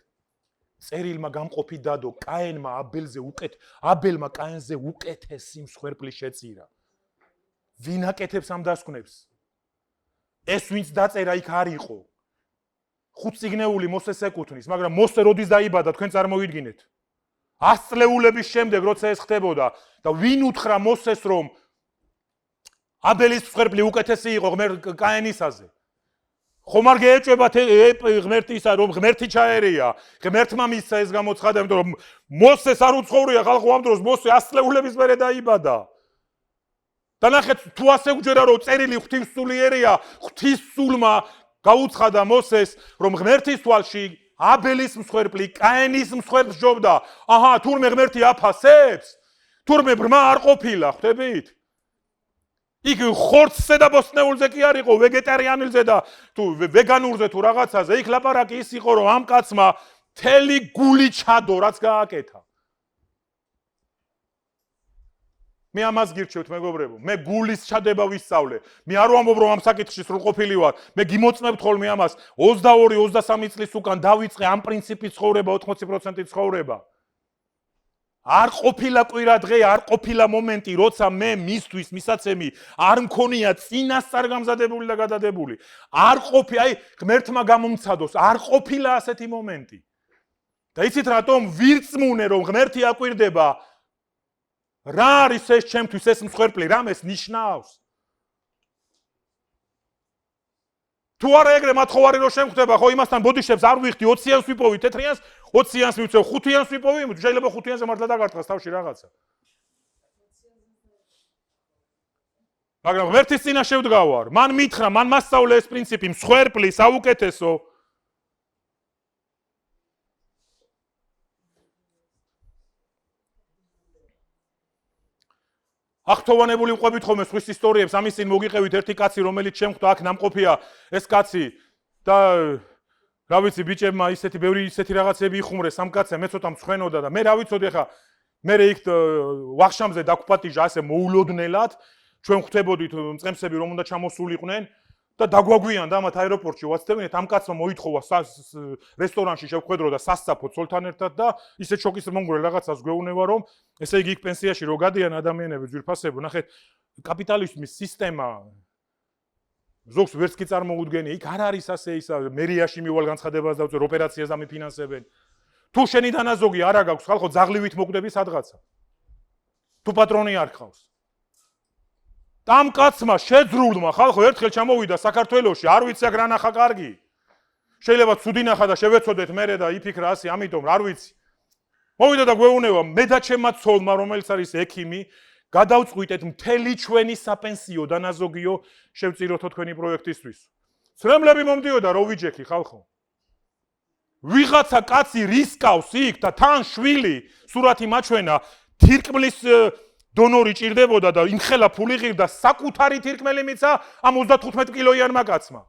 წერილმა გამყოფი დადო, აბელმა კაენზე უკეთესი მსხვერპლი შეწირა. ვინ აკეთებს ამ დასკვნებს? ეს ვინც დაწერა იქ არ იყო. ხუთწიგნეული მოსეს ეკუთვნის, მაგრამ მოსე როდის დაიბადა, თქვენ წარმოვიდგინეთ. 100 წლეულების შემდეგ, როცა ეს ხდებოდა და ვინ უთხრა მოსეს, რომ აბელის მსხვერპლი უკეთესი იყო კაენისაზე? ხომ არ გეეჭვებათ ღმერთისა, რომ ღმერთი ჩაერია, ღმერთმა მისცა ეს გამოცხადა, იმიტომ რომ მოსეს არ უცხოვრია ხალხო ამ დროს, მოსე 100 წლეულების მერე დაიბადა. და ნახეთ, თუ ასე უჯერა, რომ წერილი ღვთისმსულიერია, ღვთისმსულმა გაუცხადა მოსეს, რომ ღმერთის თვალში აბელის მსხვერპლი კაენის მსხვერპლს ჯობდა. აჰა, თურმე ღმერთი აფასებს? თურმე ბრმა არ ყოფილა, ხვდებით? იქ ხორცზე და ბოსტნეულზე კი არ იყო, ვეგეტარიანულზე და თუ ვეგანურზე თუ რაღაცაზე, იქ ლაპარაკი ის იყო, რომ ამ კაცმა მთელი გული ჩადო, რაც გააკეთა. მე ამას გირჩევთ, მეგობრებო, მე გულის ჩადება ვისწავლე. მე არ ვამბობ, რომ ამ საკითხში სრულყოფილი ვარ. მე გიმოწმებთ ხოლმე ამას 22-23 წლის უკან დავიწყე ამ პრინციპით ცხოვრება, 80% ცხოვრება. არ ყოფილა კვირა დღე, არ ყოფილა მომენტი, როცა მე მისთვის მისაცემი არ მქონია წინასწარ გამზადებული და გადადებული. არ ყოფილა, ღმერთმა გამომცადოს, არ ყოფილა ასეთი მომენტი. და იცით რატომ ვირწმუნე, რომ ღმერთი აკვირდება? რა არის ეს ჩემთვის ეს მსხვერპლი, რამეს ნიშნავს? თუ არა ეგრე მათხოვარი რო შემხვდება, ხო იმასთან ბოდიშებს არ ვიხდი 20-იანს ვიპოვი, თეთრიანს 20-იანს მივწევ, 5-იანს ვიპოვი, შეიძლება 5-იანზე მართლა დაგარტყას თავში რაღაცა. მაგრამ ღმერთის წინაშე ვდგავარ, მან მითხრა, მან მასწავლე ეს პრინციპი, მსხვერპლი, საუკეთესო. ახთოვანებული ვყვებით ხოლმე სხვის ისტორიებს, ამის წინ მოგიყევით ერთი კაცი, რომელიც შემხვდა აქ ნამყოფია ეს კაცი და რა ვიცი ბიჭებმა ისეთი ბევრი ისეთი რაღაცები იხუმრეს ამ კაცზე, მე ცოტა მცხენოდა და მე რა ვიცოდი ხა მე იქ ვახშამზე დაგუპატიჟა ასე მოულოდნელად, ჩვენ ხვდებოდით მწყემსები რომ უნდა ჩამოსულიყვნენ და დაგვაგვიანდა ამათ აეროპორტში ვაცდებინეთ ამ კაცმა მოითხოვა რესტორანში შევხვედრო და სასწაფო ცოლთან ერთად და ისეთ შოკის მომგვრელ რაღაცას გვეუბნება რომ ესე იგი იქ პენსიაში რო გადიან ადამიანები ძვირფასებო ნახეთ კაპიტალიზმის სისტემა ზოგს ვერც კი წარმოუდგენია იქ არ არის ასე ისა მერიაში მივალ განცხადებას დავწერ ოპერაციას ამიფინანსებენ თუ შენი დანაზოგი არა გაქვს ხალხო ძაღლივით მოგდები სადღაცა თუ პატრონი არ ხავს ამ კაცმა შეძრულმა ხალხო ერთხელ ჩამოვიდა საქართველოში არ ვიცი აქ რა ნახა კარგი შეიძლება ცუდი ნახა და შევეცოდეთ მერე და იფიქრა ასე ამიტომ არ ვიცი მოვიდა და გვეუბნება მე და ჩემმა ცოლმა რომელიც არის ექიმი გადავწყვიტეთ მთელი ჩვენი საპენსიო დანაზოგიო შევწიროთო თქვენი პროექტისთვის ცრემლები მომდიოდა რო ვიჯექი ხალხო ვიღაცა კაცი რისკავს იქ და თან შვილი სურათი მაჩვენა თირკმლის დონორი ჭირდებოდა და იმხელა ფული ღირდა საკუთარი თირკმელი მიცა ამ 35 კილოიანმა კაცმა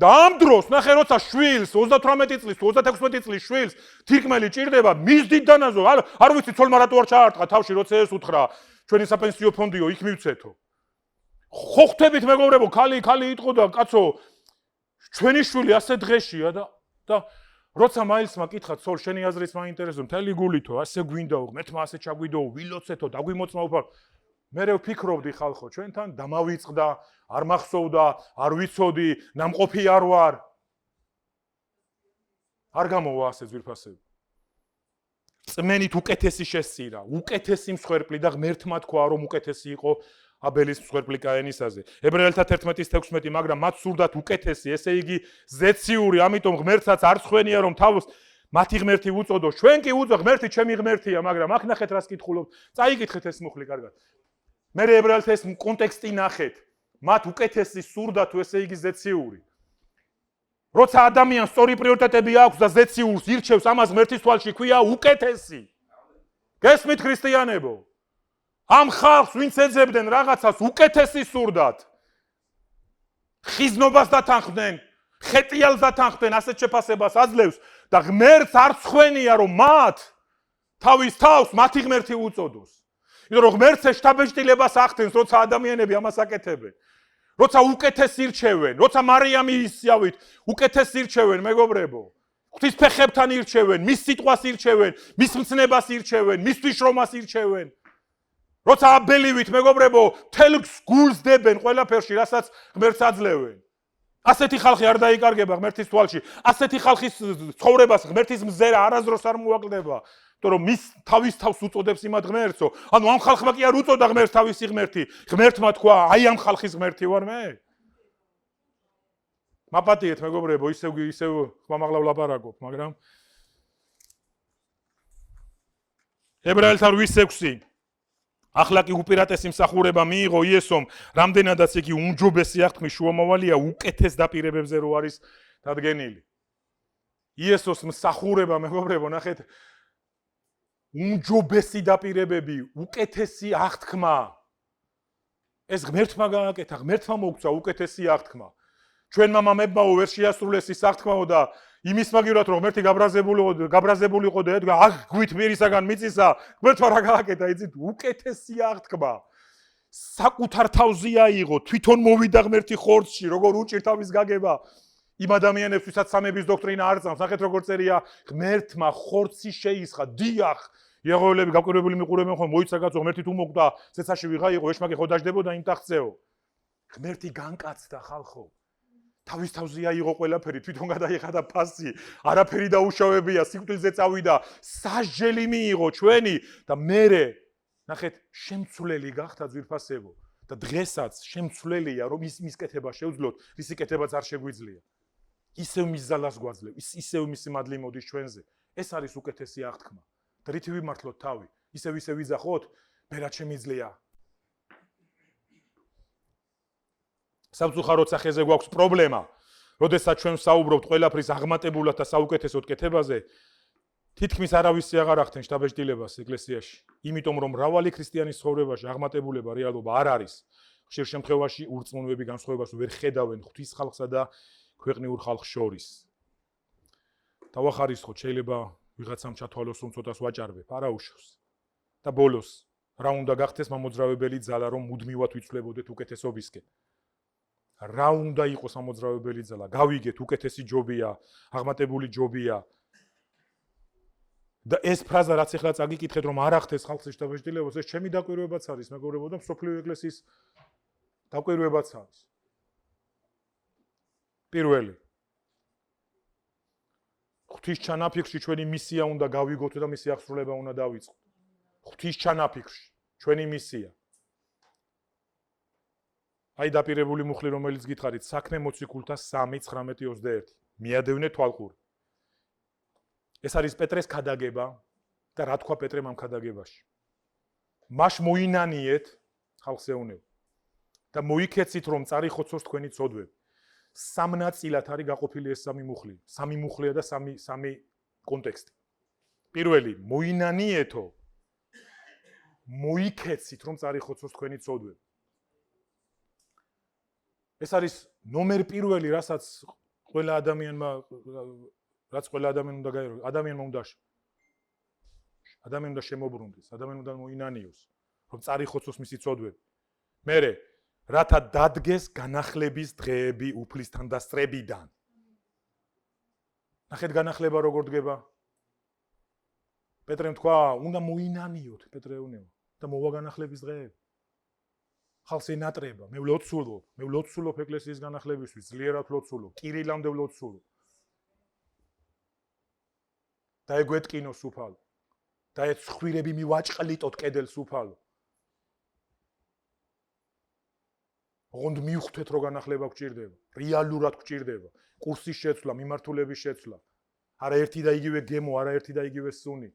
და ამ დროს ნახე როცა შვილს 38 წლის 36 წლის შვილს თირკმელი ჭირდება მისდით დანაზო არ ვიცი ცოლმა რატო არ ჩაარტყა თავში როცა ეს უთხრა ჩვენი საპენსიო ფონდიო იქ მივცეთო ხო ხვდებით მეგობრებო ქალი იტყოდა კაცო ჩვენი შვილი ასე დღეშია და როცა მაილსმა კითხა ცოლ შენი აზრით მაინტერესებს მთელი გულითო ასე გვინდაო ღმერთმა ასე ჩაგვიდოო ვილოცეთო დაგვიმოწმა უფალ მე ვფიქრობდი ხალხო ჩვენთან დამავიწყდა არ მახსოვდა არ ვიცოდი ნამყოფი არ ვარ არ გამოვა ასე ძვირფასები წმენით უკეთესი შესწირა უკეთესი მსხვერპლი და ღმერთმა თქვა რომ უკეთესი იყო აბელის მსხვერპლი კაენისაზე ებრაელთა 11:16 მაგრამ მათ სურდათ უკეთესი ესე იგი ზეციური ამიტომ ღმერთსაც არ ხვენია რომ თავს მათი ღმერთი უწოდო ჩვენ კი უწო ღმერთი ჩემი ღმერთია მაგრამ აქ ნახეთ რას კითხულობთ წაიკითხეთ ეს მუხლი კარგად მე ებრაელთა ეს კონტექსტი ნახეთ მათ უკეთესი სურდა თუ ესე იგი ზეციური როცა ადამიანს სწორი პრიორიტეტები აქვს და ზეციურს ირჩევს ამას ღმერთის თვალში ქვია უკეთესი გესმით ქრისტიანებო ამ ხალხს ვინც ეძებდნენ რაღაცას უკეთესი სურდათ ხიზნობას დათანხმდნენ ხეტიალს დათანხმდნენ ასეთ შეფასებას აძლევს და ღმერთს არ ხვენია რომ მათ თავის თავს მათი ღმერთი უწოდოს იმიტომ რომ ღმერთს შთაბეჭდილებას ახდენს როცა ადამიანები ამას აკეთებენ როცა უკეთესი ირჩევენ როცა მარიამი ისიავით უკეთესი ირჩევენ მეგობრებო ღვთის ფეხებთან ირჩევენ მის სიტყვას ირჩევენ მის მცნებას ირჩევენ მისთვის შრომას ირჩევენ როცა აბელივით მეგობრებო თელს გულს დებენ ყველაფერში რასაც ღმერთს აძლევენ ასეთი ხალხი არ დაიკარგება ღმერთის თვალში ასეთი ხალხის ცხოვრებას ღმერთის მზერა არასდროს არ მოაკლდება იმიტომ რომ მის თავის თავს უწოდებს იმად ღმერთო ანუ ამ ხალხმა კი არ უწოდა ღმერთს თავისი ღმერთი ღმერთმა თქვა აი ამ ხალხის ღმერთი ვარ მე მაპატიეთ მეგობრებო ისევ ხმამაღლა ვლაპარაკობ მაგრამ ებრაელთა 8:6 ახლაკი უპირატესი მსახურება მიიღო იესომ რამდენადაც იგი უმჯობესი აღთქმის შუამავალია უკეთეს დაპირებებზე რო არის დადგენილი იესოს მსახურება მეგობრებო ნახეთ უმჯობესი დაპირებები უკეთესი აღთქმა ეს ღმერთმა გააკეთა ღმერთმა მოგწვა უკეთესი აღთქმა ჩვენმა მამებმაო ვერ შეასრულეს ის აღთქმაო და იმის მაგივრად რომ ღმერთი გაბრაზებულიყო და ედგა აქ გვით მიერისაგან მიწისა ღმერთმა რა გააკეთა იცით უკეთესი აღთქმა საკუთარ თავზე აიღო თვითონ მოვიდა ღმერთი ხორცში როგორ უჭირ თავის გაგება იმ ადამიანებს ვისაც სამების დოქტრინა არ წამს ნახეთ როგორ წერია ღმერთმა ხორცი შეისხა დიახ იაღოველები გაკვირვებული მიყურებენ ხომ მოიცა კაცო ღმერთი თუ მოგდა ცეცაში ვიღა იყო ეშმაკი ხო დაждდებოდა იმ ტახტზეო ღმერთი განკაცდა ხალხო თავის თავზე აიღო ყველაფერი თვითონ გადაიხადა ფასი არაფერი დაუშავებია სიკვდილზე წავიდა სასჯელი მიიღო ჩვენი და მერე ნახეთ შემცვლელი გახდა ძვირფასებო და დღესაც შემცვლელია რომ ის კეთება შევძლოთ ისი კეთებაც არ შეგვიძლია ისევ მის ზალას გვაძლევ ისევ მისი მადლი მოდის ჩვენზე ეს არის უკეთესი აღთქმა და რითი ვიმართლოთ თავი ისევ ვიძახოთ ბერად შემიძლია სამწუხაროდ სახეზე გვაქვს პრობლემა როდესაც ჩვენ საუბრობთ ყველაფრის აღმატებულად და საუკეთესოდ კეთებაზე თითქმის არავისი აღარ ახდენს შთაბეჭდილებას ეკლესიაში იმიტომ რომ მრავალი ქრისტიანის ცხოვრებაში აღმატებულება რეალობა არ არის ხშირ შემთხვევაში ურწმუნოები განსხვავებას ვერ ხედავენ ღვთის ხალხსა და ქვეყნიურ ხალხს შორის დავახარისხოთ შეიძლება ვიღაცამ ჩათვალოს რომ ცოტას ვაჭარბებ არაუშავს და ბოლოს რა უნდა გახდეს მამოძრავებელი ძალა რომ მუდმივად ვიცვლებოდეთ უკეთესობისკენ რა უნდა იყოს ამოძრავებელი ძალა, გავიგეთ, უკეთესი ჯობია, აღმატებული ჯობია. და ეს ფრაზა რაც ახლა წაგიკითხეთ რომ არ ახდეს ხალხის შთაბეჭდილებას, ეს ჩემი დაკვირვებაც არის, მეგობრებო და მსოფლიო ეკლესიის დაკვირვებაც არის. პირველი ღვთის ჩანაფიქრში ჩვენი მისია უნდა გავიგოთ და მისი აღსრულება უნდა დავიწყოთ. ღვთის ჩანაფიქრში ჩვენი მისია. აი დაპირებული მუხლი რომელიც გითხარით, საქმე მოციქულთა 3:19-21. მიადევნე თვალყური. ეს არის პეტრეს ქადაგება და რა თქვა პეტრემ ამ ქადაგებაში. მას მოინანიეთ ხალხს ეუბნება და მოიქეცით რომ წარიხოცოს თქვენი ცოდვები. სამნაწილად არის გაყოფილი ეს სამი მუხლი. სამი მუხლია და სამი კონტექსტი. პირველი, მოინანიეთო. მოიქეცით რომ წარიხოცოს თქვენი ცოდვები. ეს არის ნომერ პირველი, რასაც ყველა ადამიანმა უნდა გაიაროს, ადამიანმა უნდა შემოbrunდეს, ადამიანმა უნდა მოინანიოს, რომ წარიხოცოს მისი ცოდვები. მერე, რათა დადგეს განახლების დღეები უფლისთან და სწრებიდან. ნახეთ განახლება როგორ დგება? პეტრემ თქვა, უნდა მოინანიოთ, პეტრე ეუბნება და მოვა განახლების დღეები. ხალხს ენატრება, მე ვლოცულობ ეკლესიის განახლებისთვის, ძლიერად ვლოცულობ, კირილამდე ვლოცულობ. და ეგვეტკინოს უფალო. და ეს ხვირები მივაჭყლიტოთ კედელს უფალო. ოღონდ მივხვდეთ რომ განახლება გვჭირდება, რეალურად გვჭირდება, კურსის შეცვლა, მიმართულების შეცვლა. არა ერთი და იგივე გემო, არა ერთი და იგივე სუნი.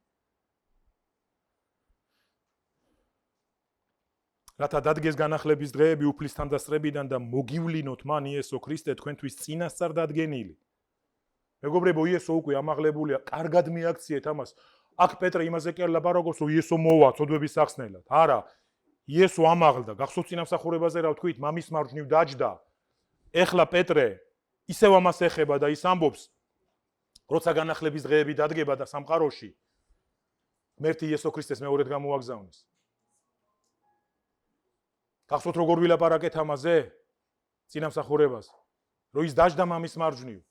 რათა დადგეს განახლების დღეები უფლისთან და სწრებიდან და მოგივლინოთ მან იესო ქრისტე თქვენთვის წინასწარ დადგენილი. მეგობრებო, იესო უკვე ამაღლებულია, კარგად მიაქციეთ ამას. აქ პეტრე იმაზე კი არ ლაპარაკობს, რომ იესო მოვა ცოდვების სახსნელად. არა, იესო ამაღლდა, გახსოვთ წინამსახურებაზე რა ვთქვით, მამის მარჯვნივ დაჯდა. ეხლა პეტრე ისევ ამას ეხება და ის ამბობს, როცა განახლების დღეები დადგება და სამყაროში მერტი იესო ქრისტეს მეორედ გამოაგზავნეს. გახსოვთ როგორ ვილაპარაკეთ ამაზე? წინამსახურებას, რომ ის დაჯდა მამის მარჯვნივ.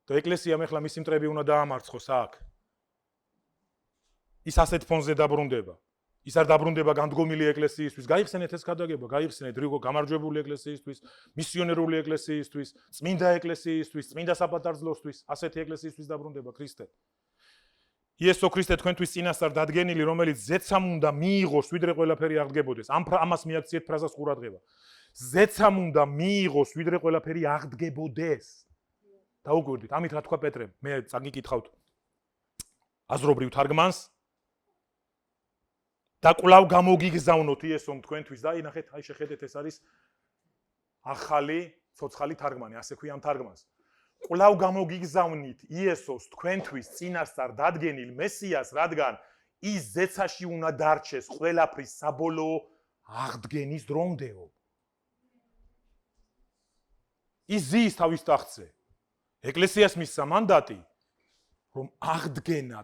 და ეკლესიამ ეხლა მისი მტრები უნდა დაამარცხოს აქ. ის ასეთ ფონზე დაბრუნდება. ის არ დაბრუნდება განდგომილი ეკლესიისთვის. გაიხსენეთ ეს ქადაგება, გაიხსენეთ რიგო გამარჯვებული ეკლესიისთვის, მისიონერული ეკლესიისთვის, წმინდა ეკლესიისთვის, წმინდა საპატარძლოსთვის, ასეთი ეკლესიისთვის დაბრუნდება ქრისტე. იესო ქრისტე თქვენთვის წინასწარ დადგენილი, რომელიც ზეცამ უნდა მიიღოს, ვიდრე ყველაფერი აღდგებოდეს. ამას მიაქციეთ ფრაზას ყურადღება. ზეცამ უნდა მიიღოს, ვიდრე ყველაფერი აღდგებოდეს. დაუკვირდით, ამით რა თქვა პეტრემ? მე წაგიკითხავთ აზრობრივ თარგმანს. და კვლავ გამოგიგზავნოთ იესომ თქვენთვის და აი ნახეთ, აი შეხედეთ, ეს არის ახალი ცოცხალი თარგმანი, ასე ქვია ამ თარგმანს. კვლავ გამოგიგზავნით იესოს თქვენთვის წინასწარ დადგენილ მესიას, რადგან ის ზეცაში უნდა დარჩეს ყველაფრის საბოლოო აღდგენის დრომდეო. ის ზის თავის ტახტზე. ეკლესიას მისცა მანდატი, რომ აღდგენა,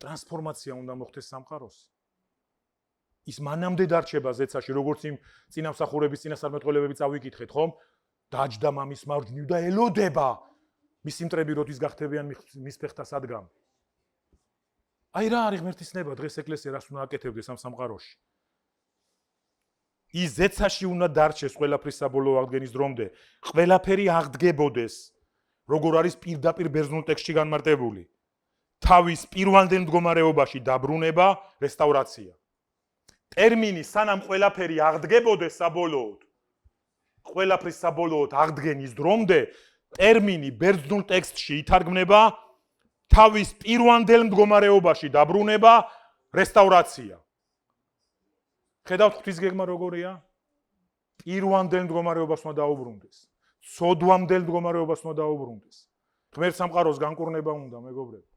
ტრანსფორმაცია უნდა მოხდეს სამყაროს. ის მანამდე დარჩება ზეცაში, როგორც იმ წინამსახურების წინასწარმეტყველებები წავიკითხეთ, ხომ? დაჯდა მამის მარჯვნივ და ელოდება მისი მტრები როდის გახდებიან მის ფეხთა სადგამ. აი რა არის ღმერთისნება დღეს ეკლესია რას უნდა აკეთებდეს ამ სამყაროში. ის ზეცაში უნდა დარჩეს ყველაფრის საბოლოო აღდგენის დრომდე, ყველაფერი აღდგებოდეს, როგორ არის პირდაპირ ბერძნულ ტექსტში განმარტებული. თავის პირვანდელ მდგომარეობაში დაბრუნება, რესტავრაცია. ტერმინი სანამ ყველაფერი აღდგებოდეს საბოლოოდ, ყველაფრის საბოლოოდ აღდგენის დრომდე, ტერმინი ბერძნულ ტექსტში ითარგმნება თავის პირვანდელ მდგომარეობაში დაბრუნება, რესტავრაცია. ხედავთ ღვთის გეგმა როგორია? პირვანდელ მდგომარეობას უნდა დაუბრუნდეს. ცოდვამდელ მდგომარეობას უნდა დაუბრუნდეს. ღმერთ სამყაროს განკურნება უნდა, მეგობრებო.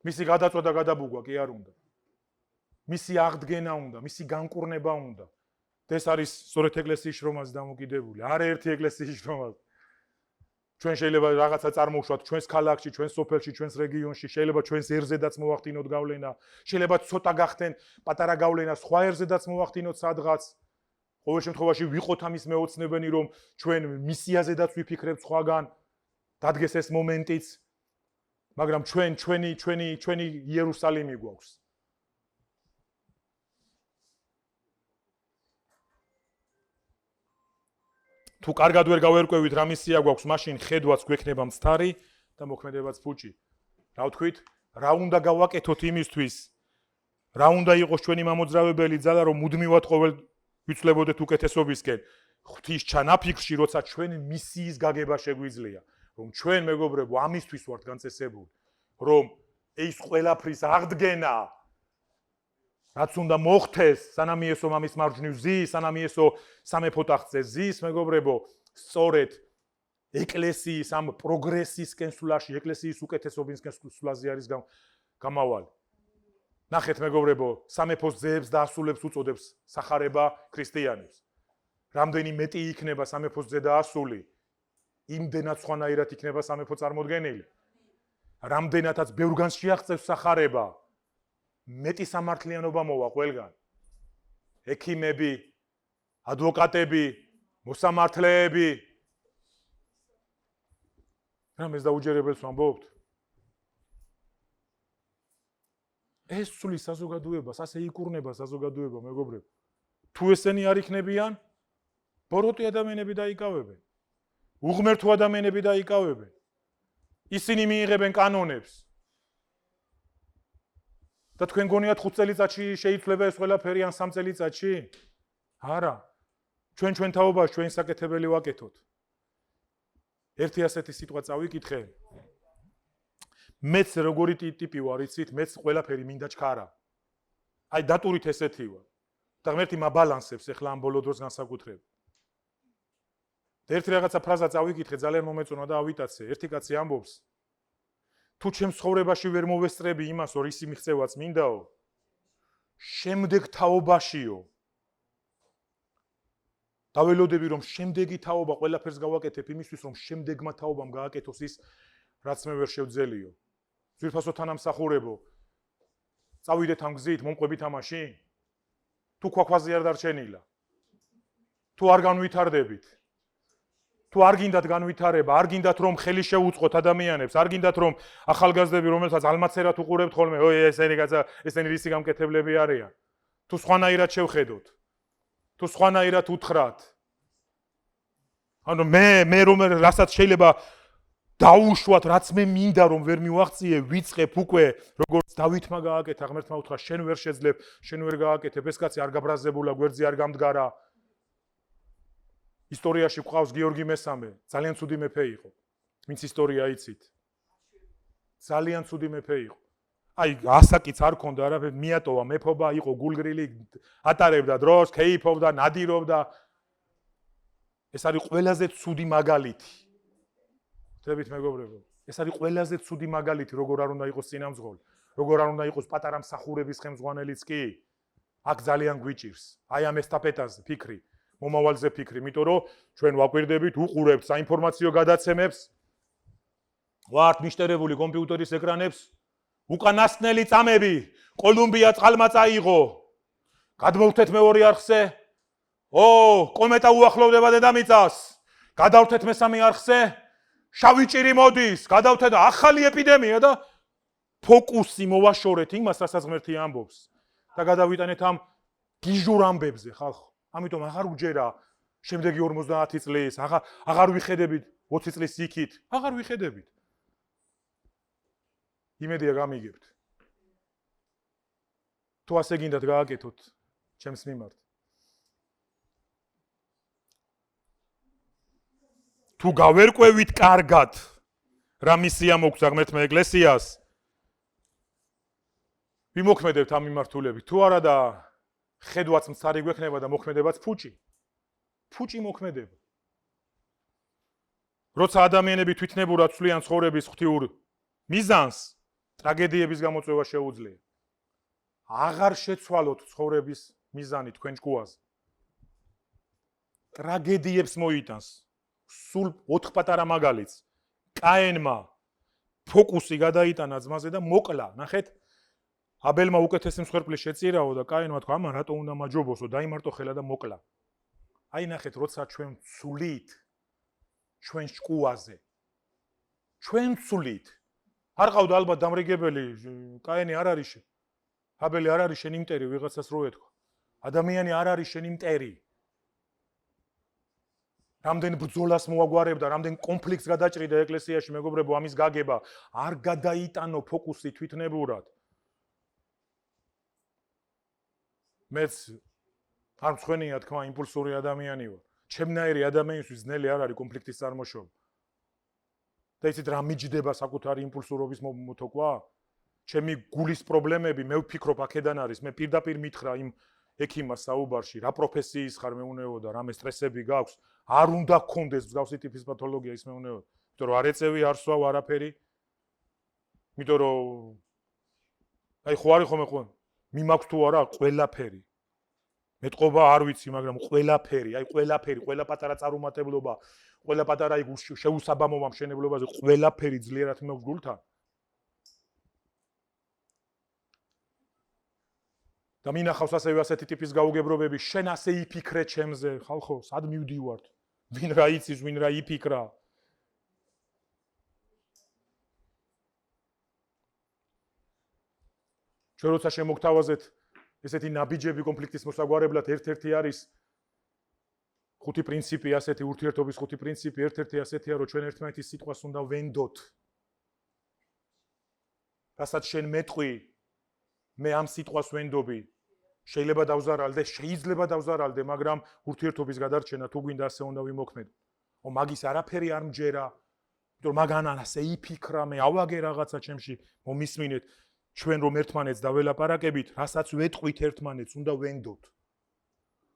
მისი გადაწვა და გადაბუგვა კი არ უნდა. მისი აღდგენა უნდა, მისი განკურნება უნდა. ეს არის სწორედ ეკლესიის შრომაზე დამოკიდებული. არა ერთი ეკლესიის შრომაზე. ჩვენ შეიძლება რაღაცა წარმოვშვათ ჩვენს ქალაქში, ჩვენს სოფელში, ჩვენს რეგიონში, შეიძლება ჩვენს ერზედაც მოვახდინოთ გავლენა, შეიძლება ცოტა გახდნენ პატარა გავლენა სხვა ერზედაც მოვახდინოთ სადღაც. ყოველ შემთხვევაში ვიყოთ ამის მეოცნებენი, რომ ჩვენ მისიაზედაც ვიფიქრებთ სხვაგან, დადგეს ეს მომენტიც, მაგრამ ჩვენი იერუსალიმი გვაქვს. თუ კარგად ვერ გავერკვევით რა მისია გვაქვს, მაშინ ხედვაც გვექნება მცდარი და მოქმედებაც ფუჭი. რა ვთქვით? რა უნდა გავაკეთოთ იმისთვის? რა უნდა იყოს ჩვენი მამოძრავებელი ძალა, რომ მუდმივად ყოველ ვიცლებოდეთ უკეთესობისკენ? ღვთის ჩანაფიქრში, როცა ჩვენ მისიის გაგება შეგვიძლია, რომ ჩვენ მეგობრებო ამისთვის ვართ განწესებული, რომ ეს ყველაფრის აღდგენა რაც უნდა მოხდეს, სანამ იესო მამის მარჯვნივ ზის, სანამ იესო სამეფო ტახტზე ზის, მეგობრებო, სწორედ ეკლესიის ამ პროგრესისკენ სულაში, ეკლესიის უკეთესობისკენ სულაზე არის გამავალი. ნახეთ მეგობრებო, სამეფოს ძეებს და ასულებს უწოდებს სახარება ქრისტიანებს. რამდენი მეტი იქნება სამეფოს ძე და ასული, იმდენად სხვანაირად იქნება სამეფო წარმოდგენილი. რამდენადაც ბევრგან შეაღწევს სახარება, მეტი სამართლიანობა მოვა ყველგან. ექიმები, ადვოკატები, მოსამართლეები. რამეს დაუჯერებელს ვამბობთ? ეს სული საზოგადოებას, ასე იკურნება საზოგადოება, მეგობრებო. თუ ესენი არ იქნებიან, ბოროტი ადამიანები დაიკავებენ. უღმერთო ადამიანები დაიკავებენ. ისინი მიიღებენ კანონებს. და თქვენ გონიათ 5 წელიწადში შეიძლება ეს ყველაფერი ან 3 წელიწადში? არა. ჩვენ თაობას ჩვენ საკეთებელი ვაკეთოთ. ერთი ასეთი სიტყვა წავიკითხე. მეც როგორი ტიპი ვარ, იცით, მეც ყველაფერი მინდა ჩქარა. აი დატურით ესეთი ვარ. და ღმერთი მაბალანსებს ახლა ამ ბოლო დროს განსაკუთრებით. ერთი რაღაცა ფრაზა წავიკითხე, ძალიან მომეწონა და ავიტაცე. ერთი კაცი ამბობს, თუ ჩემს ცხოვრებაში ვერ მოვესწრები იმას, რომ ისი მიღწევაც მინდაო, შემდეგ თაობაშიო. დაველოდები, რომ შემდეგი თაობა ყველაფერს გავაკეთებ იმისთვის, რომ შემდეგმა თაობამ გააკეთოს ის, რაც მე ვერ შევძელიო. ძვირფასო თანამსახურებო, წავიდეთ ამ გზით, მომყვებით ამაში? თუ ქვაქვაზე არ დარჩენილა? თუ არ განვითარდებით? თუ არ გინდათ განვითარება, არ გინდათ რომ ხელი შეუწყოთ ადამიანებს, არ გინდათ რომ ახალგაზრდები, რომელსაც ალმაცერად უყურებთ ხოლმე, ესენი რისი გამკეთებლები არიან? თუ სხვანაირად შევხედოთ? თუ სხვანაირად უთხრათ? ანუ მე რომ რასაც შეიძლება დაუშვათ, რაც მე მინდა რომ ვერ მივაღწიე, ვიწყებ უკვე, როგორც დავითმა გააკეთა, ღმერთმა უთხრა, შენ ვერ შეძლებ, შენ ვერ გააკეთებ, ეს კაცი არ გაბრაზებულა, გვერდზე არ გამდგარა. ისტორიაში გვყავს გიორგი მესამე, ძალიან ცუდი მეფე იყო. ვინც ისტორია იცით. ძალიან ცუდი მეფე იყო. აი, ასაკიც არ ქონდა არაფერი, მიატოვა მეფობა, იყო გულგრილი, ატარებდა დროს, ქეიფობდა, ნადირობდა. ეს არის ყველაზე ცუდი მაგალითი. ხვდებით მეგობრებო? ეს არის ყველაზე ცუდი მაგალითი, როგორ არ უნდა იყოს წინამძღოლი, როგორ არ უნდა იყოს პატარა მსახურების ხელმძღვანელიც კი. აქ ძალიან გვიჭირს. აი ამ ესტაფეტაზე ფიქრი. მომავალზე ფიქრი, იმიტომ რომ ჩვენ ვაკვირდებით, უყურებთ საინფორმაციო გადაცემებს, ვართ მიშტერებული კომპიუტერის ეკრანებს, უკანასკნელი წამები, კოლუმბია წყალმა წაიღო. გადმოვთეთ მეორე არხზე. კომეტა უახლოვდება დედამიწას. გადავთეთ მესამე არხზე. შავი ჭირი მოდის, გადავთეთ ახალი ეპიდემია და ფოკუსი მოვაშორეთ იმას, რასაც ღმერთი ამბობს. და გადავიტანეთ ამ გიჟურ ამბებზე, ხალხო. ამიტომ აღარ უჯერა შემდეგი 50 წლის, აღარ ვიხედებით 20 წლის იქით, აღარ ვიხედებით. იმედია გამიგებთ. თუ ასე გინდათ გააკეთოთ ჩემს მიმართ. თუ გავერკვევით კარგად რა მისია მოგვცა ღმერთმა ეკლესიას, ვიმოქმედებთ ამ მიმართულებით. თუ არა და ხედვაც მცარი გვექნება და მოქმედებაც ფუჭი. ფუჭი მოქმედება. როცა ადამიანები თვითნებურად ცვლიან ცხოვრების ღვთიურ მიზანს, ტრაგედიების გამოწვევა შეუძლია. აღარ შეცვალოთ ცხოვრების მიზანი თქვენ ჭკუაზე. ტრაგედიებს მოიტანს. სულ 4 პატარა მაგალითს. კაენმა ფოკუსი გადაიტანა ძმაზე და მოკლა. ნახეთ, აბელმა უკეთესი მსხვერპლი შეწირაო და კაენმა თქვა, ამან რატო უნდა მაჯობოსო, დაიმარტო ხელა და მოკლა. აი ნახეთ, როცა ჩვენ ვცვლით ჩვენ შკუაზე. ჩვენ ვცვლით. არ ყავდა ალბათ დამრიგებელი, კაენი არ არის შენ. აბელი არ არის შენი მტერი, ვიღაცას რო ეთქვა. ადამიანი არ არის შენი მტერი. რამდენ ბრძოლას მოაგვარებდა, რამდენ კონფლიქტს გადაჭრიდა ეკლესიაში, მეგობრებო, ამის გაგება არ გადაიტანო ფოკუსი თვითნებურად. მეც არ მცხვენია თქმა, იმპულსური ადამიანი ვარ. ჩემნაირი ადამიანისთვის ძნელი არ არის კონფლიქტის წარმოშობა. და იცით რა მიჯდება საკუთარი იმპულსურობის მოთოკვა? ჩემი გულის პრობლემები მე ვფიქრობ აქედან არის. მე პირდაპირ მითხრა იმ ექიმას საუბარში, რა პროფესიის ხარ მეუნეოდა, რამე სტრესები გაქვს, არ უნდა გქონდეს მსგავსი ტიპის პათოლოგია ის მეუნეოდა. იმიტომ რომ არ ეწევი, არ სვავ არაფერი. იმიტომ რომ აი ხო არის ხომ მიმაქვს თუ არა ყველაფერი. მეტყობა არ ვიცი, მაგრამ ყველაფერი, აი ყველაფერი, ყველა პატარა წარუმატებლობა, ყველა პატარა იქ შეუსაბამოვა მშენებლობაზე, ყველაფერი ძლიერად მექვს გულთან. და მინახავს ასევე ასეთი ტიპის გაუგებრობები, შენ ასე იფიქრე ჩემზე, ხალხო, სად მივდივართ? ვინ რა იცის, ვინ რა იფიქრა? ჩვენ როცა შემოგთავაზეთ ესეთი ნაბიჯები კონფლიქტის მოსაგვარებლად, ერთ-ერთი არის ხუთი პრინციპი, ასეთი ურთიერთობის ხუთი პრინციპი, ერთ-ერთი ასეთია, რომ ჩვენ ერთმანეთის სიტყვას უნდა ვენდოთ. რასაც შენ მეტყვი, მე ამ სიტყვას ვენდობი. შეიძლება დავზარალდე, მაგრამ ურთიერთობის გადარჩენა თუ გვინდა ასე უნდა ვიმოქმედო. მაგის არაფერი არ მჯერა, იმიტომ რომ მაგან ასე იფიქრა, მე ავაგე რაღაცა ჩემში, მომისმინეთ, ჩვენ რომ ერთმანეთს დაველაპარაკებით, რასაც ვეტყვით ერთმანეთს, უნდა ვენდოთ.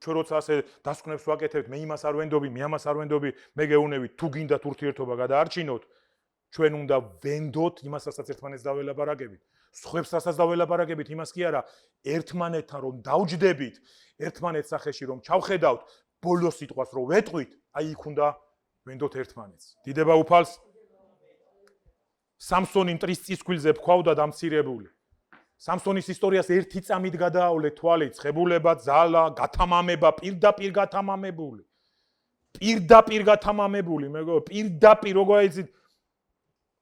ჩვენ როცა ასე დასკვნებს ვაკეთებთ, მე იმას არ ვენდობი, მე ამას არ ვენდობი, მე გეუნებით, თუ გინდათ ურთიერთობა გადაარჩინოთ, ჩვენ უნდა ვენდოთ იმას, რასაც ერთმანეთს დაველაპარაკებით. სხვებს რასაც დაველაპარაკებით, იმას კი არა, ერთმანეთთან რომ დავჯდებით, ერთმანეთს სახეში რომ ჩავხედავთ, ბოლო სიტყვას რომ ვეტყვით, აი იქ უნდა ვენდოთ ერთმანეთს. დიდება უფალს. სამსონი მტრის წისქვილზე ფქვავდა დამცირებული. სამსონის ისტორიას ერთი წამით გადაავლეთ თვალი, ცხებულება, ძალა, გათამამება, პირდაპირ გათამამებული. პირდაპირ გათამამებული, მეგობრებო, პირდაპირ როგორ იცით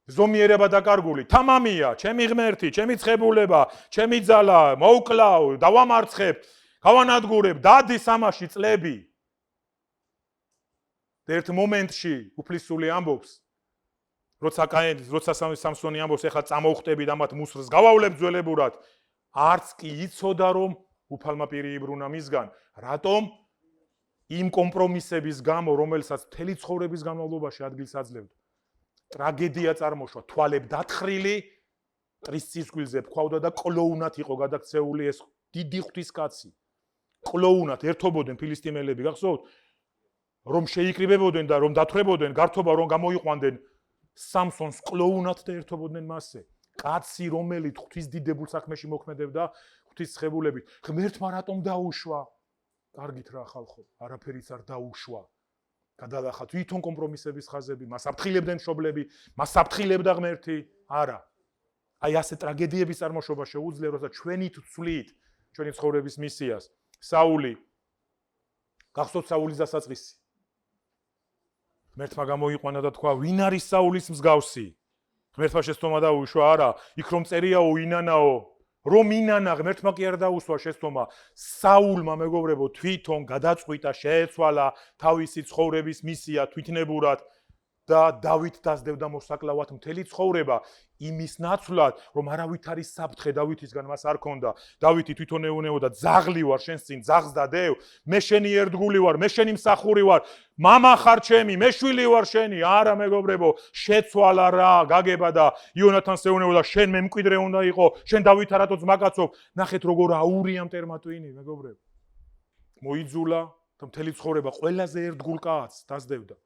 ზომიერება დაკარგული, თამამია, ჩემი ღმერთი, ჩემი ცხებულება, ჩემი ძალა, მოვკლავ, დავამარცხებ, გავანადგურებ, დადის ამაში წლები. და ერთ მომენტში უფლისწული ამბობს, როცა სამსონი ამბობს, ეხლა წამოვხტები და მათ მუსრს გავავლებ ძველებურად, არც კი იცოდა რომ უფალმა პირი იბრუნა მისგან, რატომ? იმ კომპრომისების გამო, რომელსაც მთელი ცხოვრების განმავლობაში ადგილს აძლევდა. ტრაგედია წარმოშვა, თვალებ დათხრილი, მტრის წისქვილზე ფქვავდა და კლოუნად იყო გადაქცეული ეს დიდი ღვთისკაცი. კლოუნად ერთობოდნენ ფილისტიმელები, გახსოვთ? რომ შეიკრიბებოდნენ და რომ დათვრებოდნენ, გართობა რომ გამოიყვანდნენ სამსონს კლოუნად და ერთობოდნენ მასზე. კაცი, რომელიც ღვთის დიდებულ საქმეში მოქმედებდა, ღვთის ცხებულებით. ღმერთმა რატომ დაუშვა? კარგით რა ხალხო, არაფერიც არ დაუშვა. გადალახა თვითონ კომპრომისების ხაზები, მას აფრთხილებდა მშობლები, მას აფრთხილებდა ღმერთი, არა. აი ასე ტრაგედიების წარმოშობა შეუძლია, როცა ჩვენით ვცვლით ჩვენი ცხოვრების მისიას. საული, გახსოვთ საულის დასაწყისი. ღმერთმა გამოიყვანა და თქვა, ვინ არის საულის მსგავსი? ღმერთმა შეცდომა დაუშვა, არა, იქ რომ წერიაო, ინანაო, რომ ინანა, ღმერთმა კი არ დაუსვა შეცდომა. საულმა, მეგობრებო, თვითონ გადაწყვიტა, შეეცვალა თავისი ცხოვრების მისია თვითნებურად და დავით დასდევდა მოსაკლავად მთელი ცხოვრება იმის ნაცვლად, რომ არავით არის საფრთხე დავითისგან მას არ ქონდა. დავითი თვითონ ეუნეოდა, ძაღლი ვარ შენს წინ, ძაღლს დადევ, მე შენი ერთგული ვარ, მე შენი მსახური ვარ, მამა ხარ ჩემი, მე შვილი ვარ შენი. არა მეგობრებო, შეცვალა რა გაგება და იონათანს ეუნეოდა, შენ მე მკვიდრე უნდა იყო, შენ დავით არათო ძმაკაცობ. ნახეთ როგორ აურია მტერმა ტვინი, მეგობრებო. მოიძულა და მთელი ცხოვრება ყველაზე ერთგულ კაცს დასდევდა.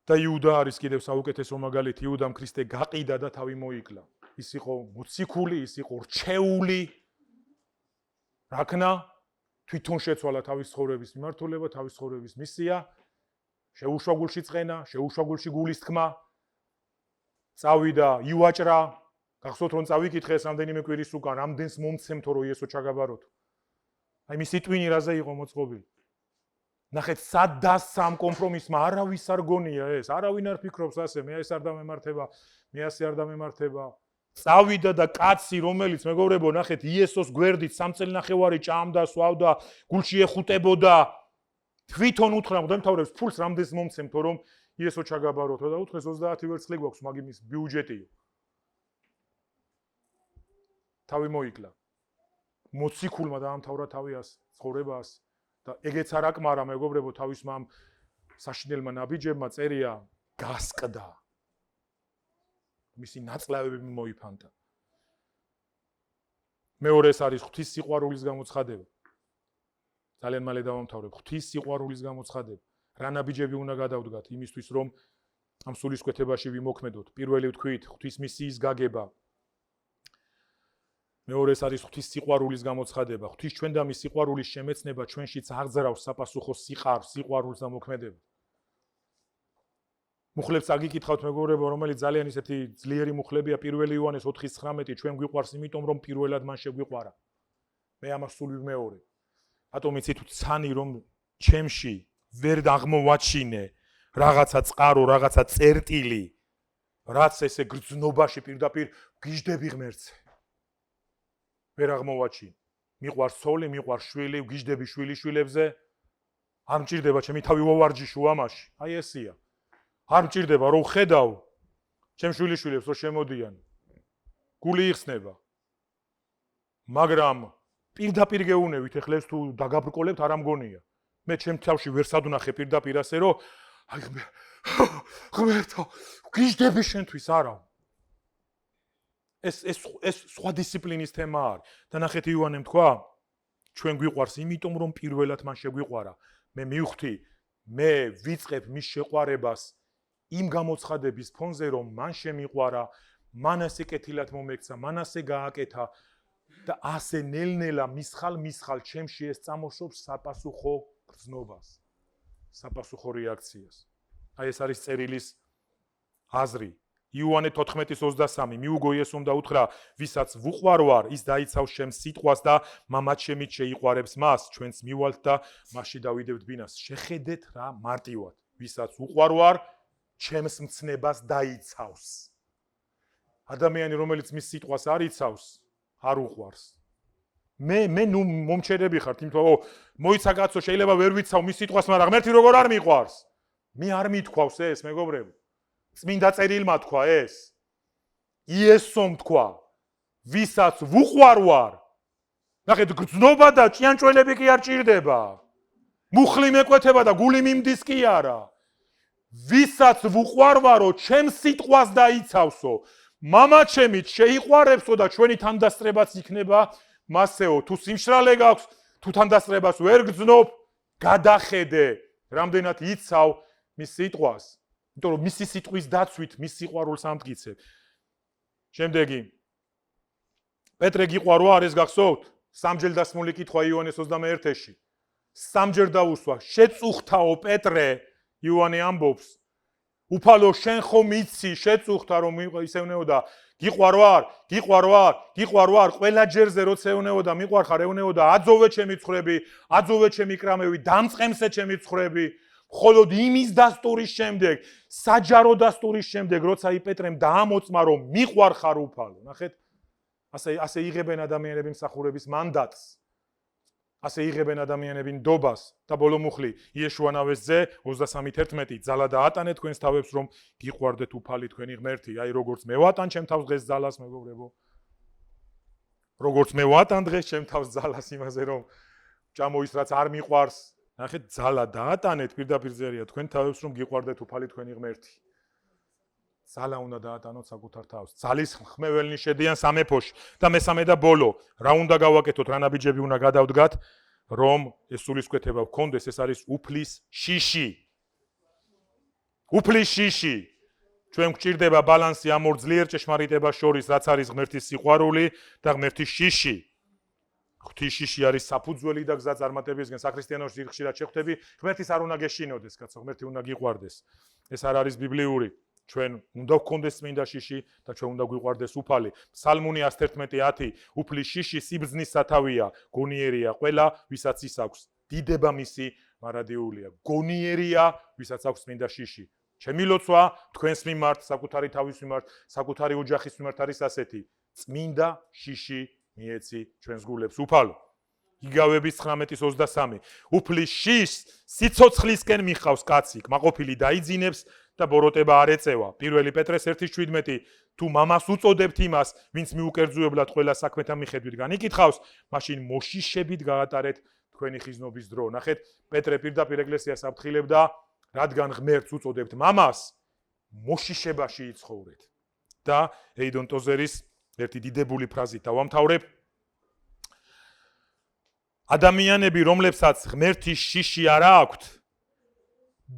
და იუდა არის კიდევ საუკეთესო მაგალითი, იუდამ ქრისტე გაყიდა და თავი მოიკლა. ის იყო მოციქული, ის იყო რჩეული. რაკნა თვითონ შეცვალა თავის ცხოვრების მიმართულება, თავის ცხოვრების მისია, შეუშვა გულში წყენა, შეუშვა გულში გულის თქმა. წავიდა, ივაჭრა, გახსოვთ რომ წავიკითხეს რამდენიმე კვირის უკან, რამდენს მომცემთო რომ იესო ჩაგაბაროთ. აი მისი ტვინი რაზე იყო მოწყობილი. ნახეთ, სად დასამ კომპრომისმა, არავის არ გონია ეს, არავინ არ ფიქრობს ასე, მე ეს არ დამემართება, მე ასე არ დამემართება. წავიდა და კაცი, რომელიც მეგობრებო, ნახეთ, იესოს გვერდით 3 წელნახევარი ჭამდა, სვავდა, გულში ეხუტებოდა. თვითონ უთხრა მღვდელმთავრებს ფულს რამდენს მომცემთო, რომ იესო ჩაგაბაროთო და უთხრეს 30 ვერცხლი გვაქვს, მაგის ბიუჯეტიო. თავი მოიკლა. მოციქულმა დაამთავრა თავის ცხოვრებას და ეგეც არ აკმარა მეგობრებო თავის მამ საშინელმა ნაბიჯებმა წერია გასკდა. მისი ნაწლავები მოიფანტა. მეორე ეს არის ღვთის სიყვარულის გამოცხადება. ძალიან მალე დავამთავრებ. ღვთის სიყვარულის გამოცხადება. რა ნაბიჯები უნდა გადავდგათ იმისთვის რომ ამ სულისკვეთებაში ვიმოქმედოთ. პირველი ვთქვით ღვთის მისიის გაგება. მეორე ეს არის ღვთის სიყვარულის გამოცხადება. ღვთის ჩვენ და მის სიყვარულის შემეცნება ჩვენშიც აღძრავს საპასუხო სიყვარულს და მოქმედებას. მუხლებს აგიკითხავთ მეგობრებო, რომელიც ძალიან ისეთი ძლიერი მუხლებია, 1 იოანეს 4:19, ჩვენ გვიყვარს იმიტომ რომ პირველად მან შეგვიყვარა. მე ამას სულ ვიმეორებ. რატომ იცით ცანი რომ ჩემში ვერ აღმოვაჩინე რაღაცა წყარო, რაღაცა წერტილი, რაც ესე გრძნობაში პირდაპირ გიждები ღმერთზე. ვერ აღმოვაჩინე. მიყვარს ცოლი, მიყვარს შვილი, გიждები შვილიშვილებზე. არ მჭირდება ჩემი თავი ვოვარჯიშო ამაში. აი ესია. არ მჭირდება რომ ხედავ ჩემ შვილიშვილებს რომ შემოდიან. გული იხსნება. მაგრამ პირდაპირ გეუნევით ეხლა ეს თუ დაგაბრკოლებთ არ ამგონია. მე ჩემ თავში ვერ სადუნახე პირდაპირ ასე რომ აი ღმერთო გიждები შენთვის არა. ეს სხვა დისციპლინის თემა არის. და ნახეთ იოანემ თქვა ჩვენ გვიყვარს იმიტომ რომ პირველად მან შეგვიყვარა. მე მივხვდი მე ვიწყებ მის შეყვარებას იმ გამოცხადების ფონზე რომ მან შემიყვარა, მან ასე კეთილად მომექცა, მან ასე გააკეთა და ასე ნელ-ნელა მისხალ ჩემში ეს წამოშობს საპასუხო გრძნობას, საპასუხო რეაქციას. აი ეს არის წერილის აზრი. იოანე 14:23 მიუგო იესომ და უთხრა, ვისაც ვუყვარ ვარ, ის დაიცავს ჩემს სიტყვას და მამაც შემით შეიყვარებს მას, ჩვენც მივალთ და მასში დავიდევთ ბინას. შეხედეთ რა მარტივად, ვისაც ვუყვარ ვარ, ჩემს მცნებას დაიცავს. ადამიანი რომელიც მის სიტყვას არ იცავს, არ უყვარს. მე ნუ მომჩერები ხართ, იმიტომ რომ მოიცა კაცო შეიძლება ვერ ვიცავ მის სიტყვას, მაგრამ ღმერთი როგორ არ მიყვარს? მე არ მithქვავს ეს, მეგობრებო. წმინდა წერილმა თქვა ეს. იესომ თქვა, ვისაც ვუყვარ ვარ. ნახეთ, გრძნობა და ჭიანჭველები კი არ ჭირდება. მუხლი მეკვეთება და გული მიმდის კი არა. ვისაც ვუყვარ ვარო, ჩემს სიტყვას დაიცავსო. მამა ჩემით შეიყვარებსო და ჩვენი თანდასწრებაც იქნება მასეო. თუ სიმშრალე გაქვს, თუ თანდასწრებას ვერ გრძნობ, გადახედე, რამდენად იცავ მის სიტყვას. იმიტომ რომ მისი სიტყვის დაცვით მის სიყვარულს ამტკიცებ. შემდეგი პეტრე გიყვარო არ ეს გახსოვთ? 3ჯერ დასმული კითხვა იოანეს 21-ში. 3ჯერ დაუსვა, შეწუხთაო პეტრე, იოანე ამბობს, უფალო შენ ხომ იცი, შეწუხთა რომ ისევნეოდა, გიყვარ ვარ, ყველა ჯერზე როცა ევნეოდა, მიყვარხარ ევნეოდა, აძოვე ჩემი ცხვრები, აძოვე ჩემი კრამები, დამწყემსე ჩემი ცხვრები. მხოლოდ იმის დასტურის შემდეგ, საჯარო დასტურის შემდეგ, როცა პეტრემ დაამოწმა რომ მიყვარხარ უფალო. ნახეთ, ასე იღებენ ადამიანები მსახურების მანდატს. ასე იღებენ ადამიანები ნდობას და ბოლო მუხლი იეშუანავის ძე 23:11 ძალა დაატანე თქვენს თავებს რომ გიყვარდეთ უფალი თქვენი ღმერთი. აი როგორც მე ვატან ჩემ თავს დღეს ძალას მეგობრებო. როგორც მე ვატან დღეს ჩემ თავს ძალას იმაზე რომ ჭამო ის რაც არ მიყვარს. ნახეთ, ძალა დაატანეთ პირდაპირ წერია თქვენ თავებს რომ გიყვარდეთ უფალი თქვენი ღმერთი. ძალა უნდა დაატანოთ საკუთარ თავს. ძალის ხმეველნი შედიან სამეფოში და მესამე და ბოლო, რა უნდა გავაკეთოთ, რა ნაბიჯები უნდა გადავდგათ, რომ ეს სულისკვეთება გქონდეს, ეს არის უფლის შიში. უფლის შიში. ჩვენ გვჭირდება ბალანსი ამ ორ ძლიერ ჭეშმარიტებას შორის, რაც არის ღმერთის სიყვარული და ღმერთის შიში. ღვთის შიში არის საფუძველი და გზა წარმატებისკენ. საქრისტიანოში ხშირად შეხვდები, ღმერთის არ უნდა გეშინოდეს, კაცო, ღმერთი უნდა გიყვარდეს. ეს არ არის ბიბლიური. ჩვენ უნდა გქონდეს წმინდა შიში და ჩვენ უნდა გვიყვარდეს უფალი. ფსალმუნი 111:10 უფლის შიში სიბრძნის სათავეა, გონიერია ყველა, ვისაც ის აქვს. დიდება მისი მარადიულია. გონიერია, ვისაც აქვს წმინდა შიში. ჩემი ლოცვა თქვენს მიმართ, საკუთარი თავის მიმართ, საკუთარი ოჯახის მიმართ არის ასეთი. წმინდა შიში მიეცი ჩვენს გულებს უფალო. იგავების 19:23. უფლის შიშს სიცოცხლისკენ მიხავს კაცი, კმაყოფილი დაიძინებს და ბოროტება არ ეწევა. 1 პეტრეს 1:17. თუ მამას უწოდებთ იმას, ვინც მიუკერძუებლად ყველა საქმეთან მიხედვით განიკითხავს, მაშინ მოშიშებით გაატარეთ თქვენი ხიზნობის დრო. ნახეთ, პეტრე პირდაპირ ეკლესიას აფრთხილებდა, რადგან ღმერთს უწოდებთ მამას, მოშიშებაში იცხოვრეთ. და ეიდონ ტოზერის ერთი დიდებული ფრაზით დავამთავრებ. ადამიანები, რომლებსაც ღმერთის შიში არ აქვთ,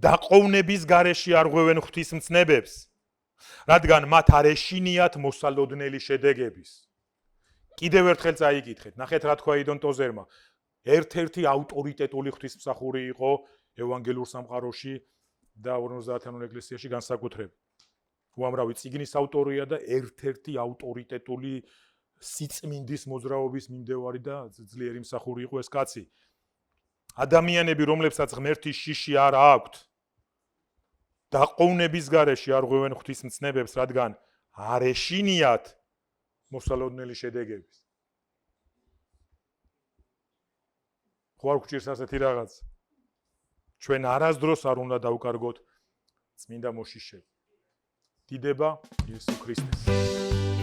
დაყოვნების გარეშე არ ღვევენ ღვთისმცნებებს, რადგან მათ არ ეშინიათ მოსალოდნელი შედეგების. კიდევ ერთხელ წაიკითხეთ, ნახეთ რა თქვა ეიდონ ტოზერმა. ერთ-ერთი ავტორიტეტული ღვთისმსახური იყო ევანგელურ სამყაროში და 50-იან ეკლესიაში განსაკუთრებით. უამრავი წიგნის ავტორია და ერთ-ერთი ავტორიტეტული სიწმინდის მოძრაობის მიმდევარი და ძლიერი მსახური იყო ეს კაცი. ადამიანები, რომლებსაც ღმერთის შიში არ აქვთ, დაყოვნების გარეშე არ ღვევენ ღვთისმცნებებს, რადგან არ ეშინიათ მოსალოდნელი შედეგების. ხო არ გვჭირს ასეთი რაღაც? ჩვენ არასდროს არ უნდა დავკარგოთ წმინდა მოშიშები. დიდება იესო ქრისტეს.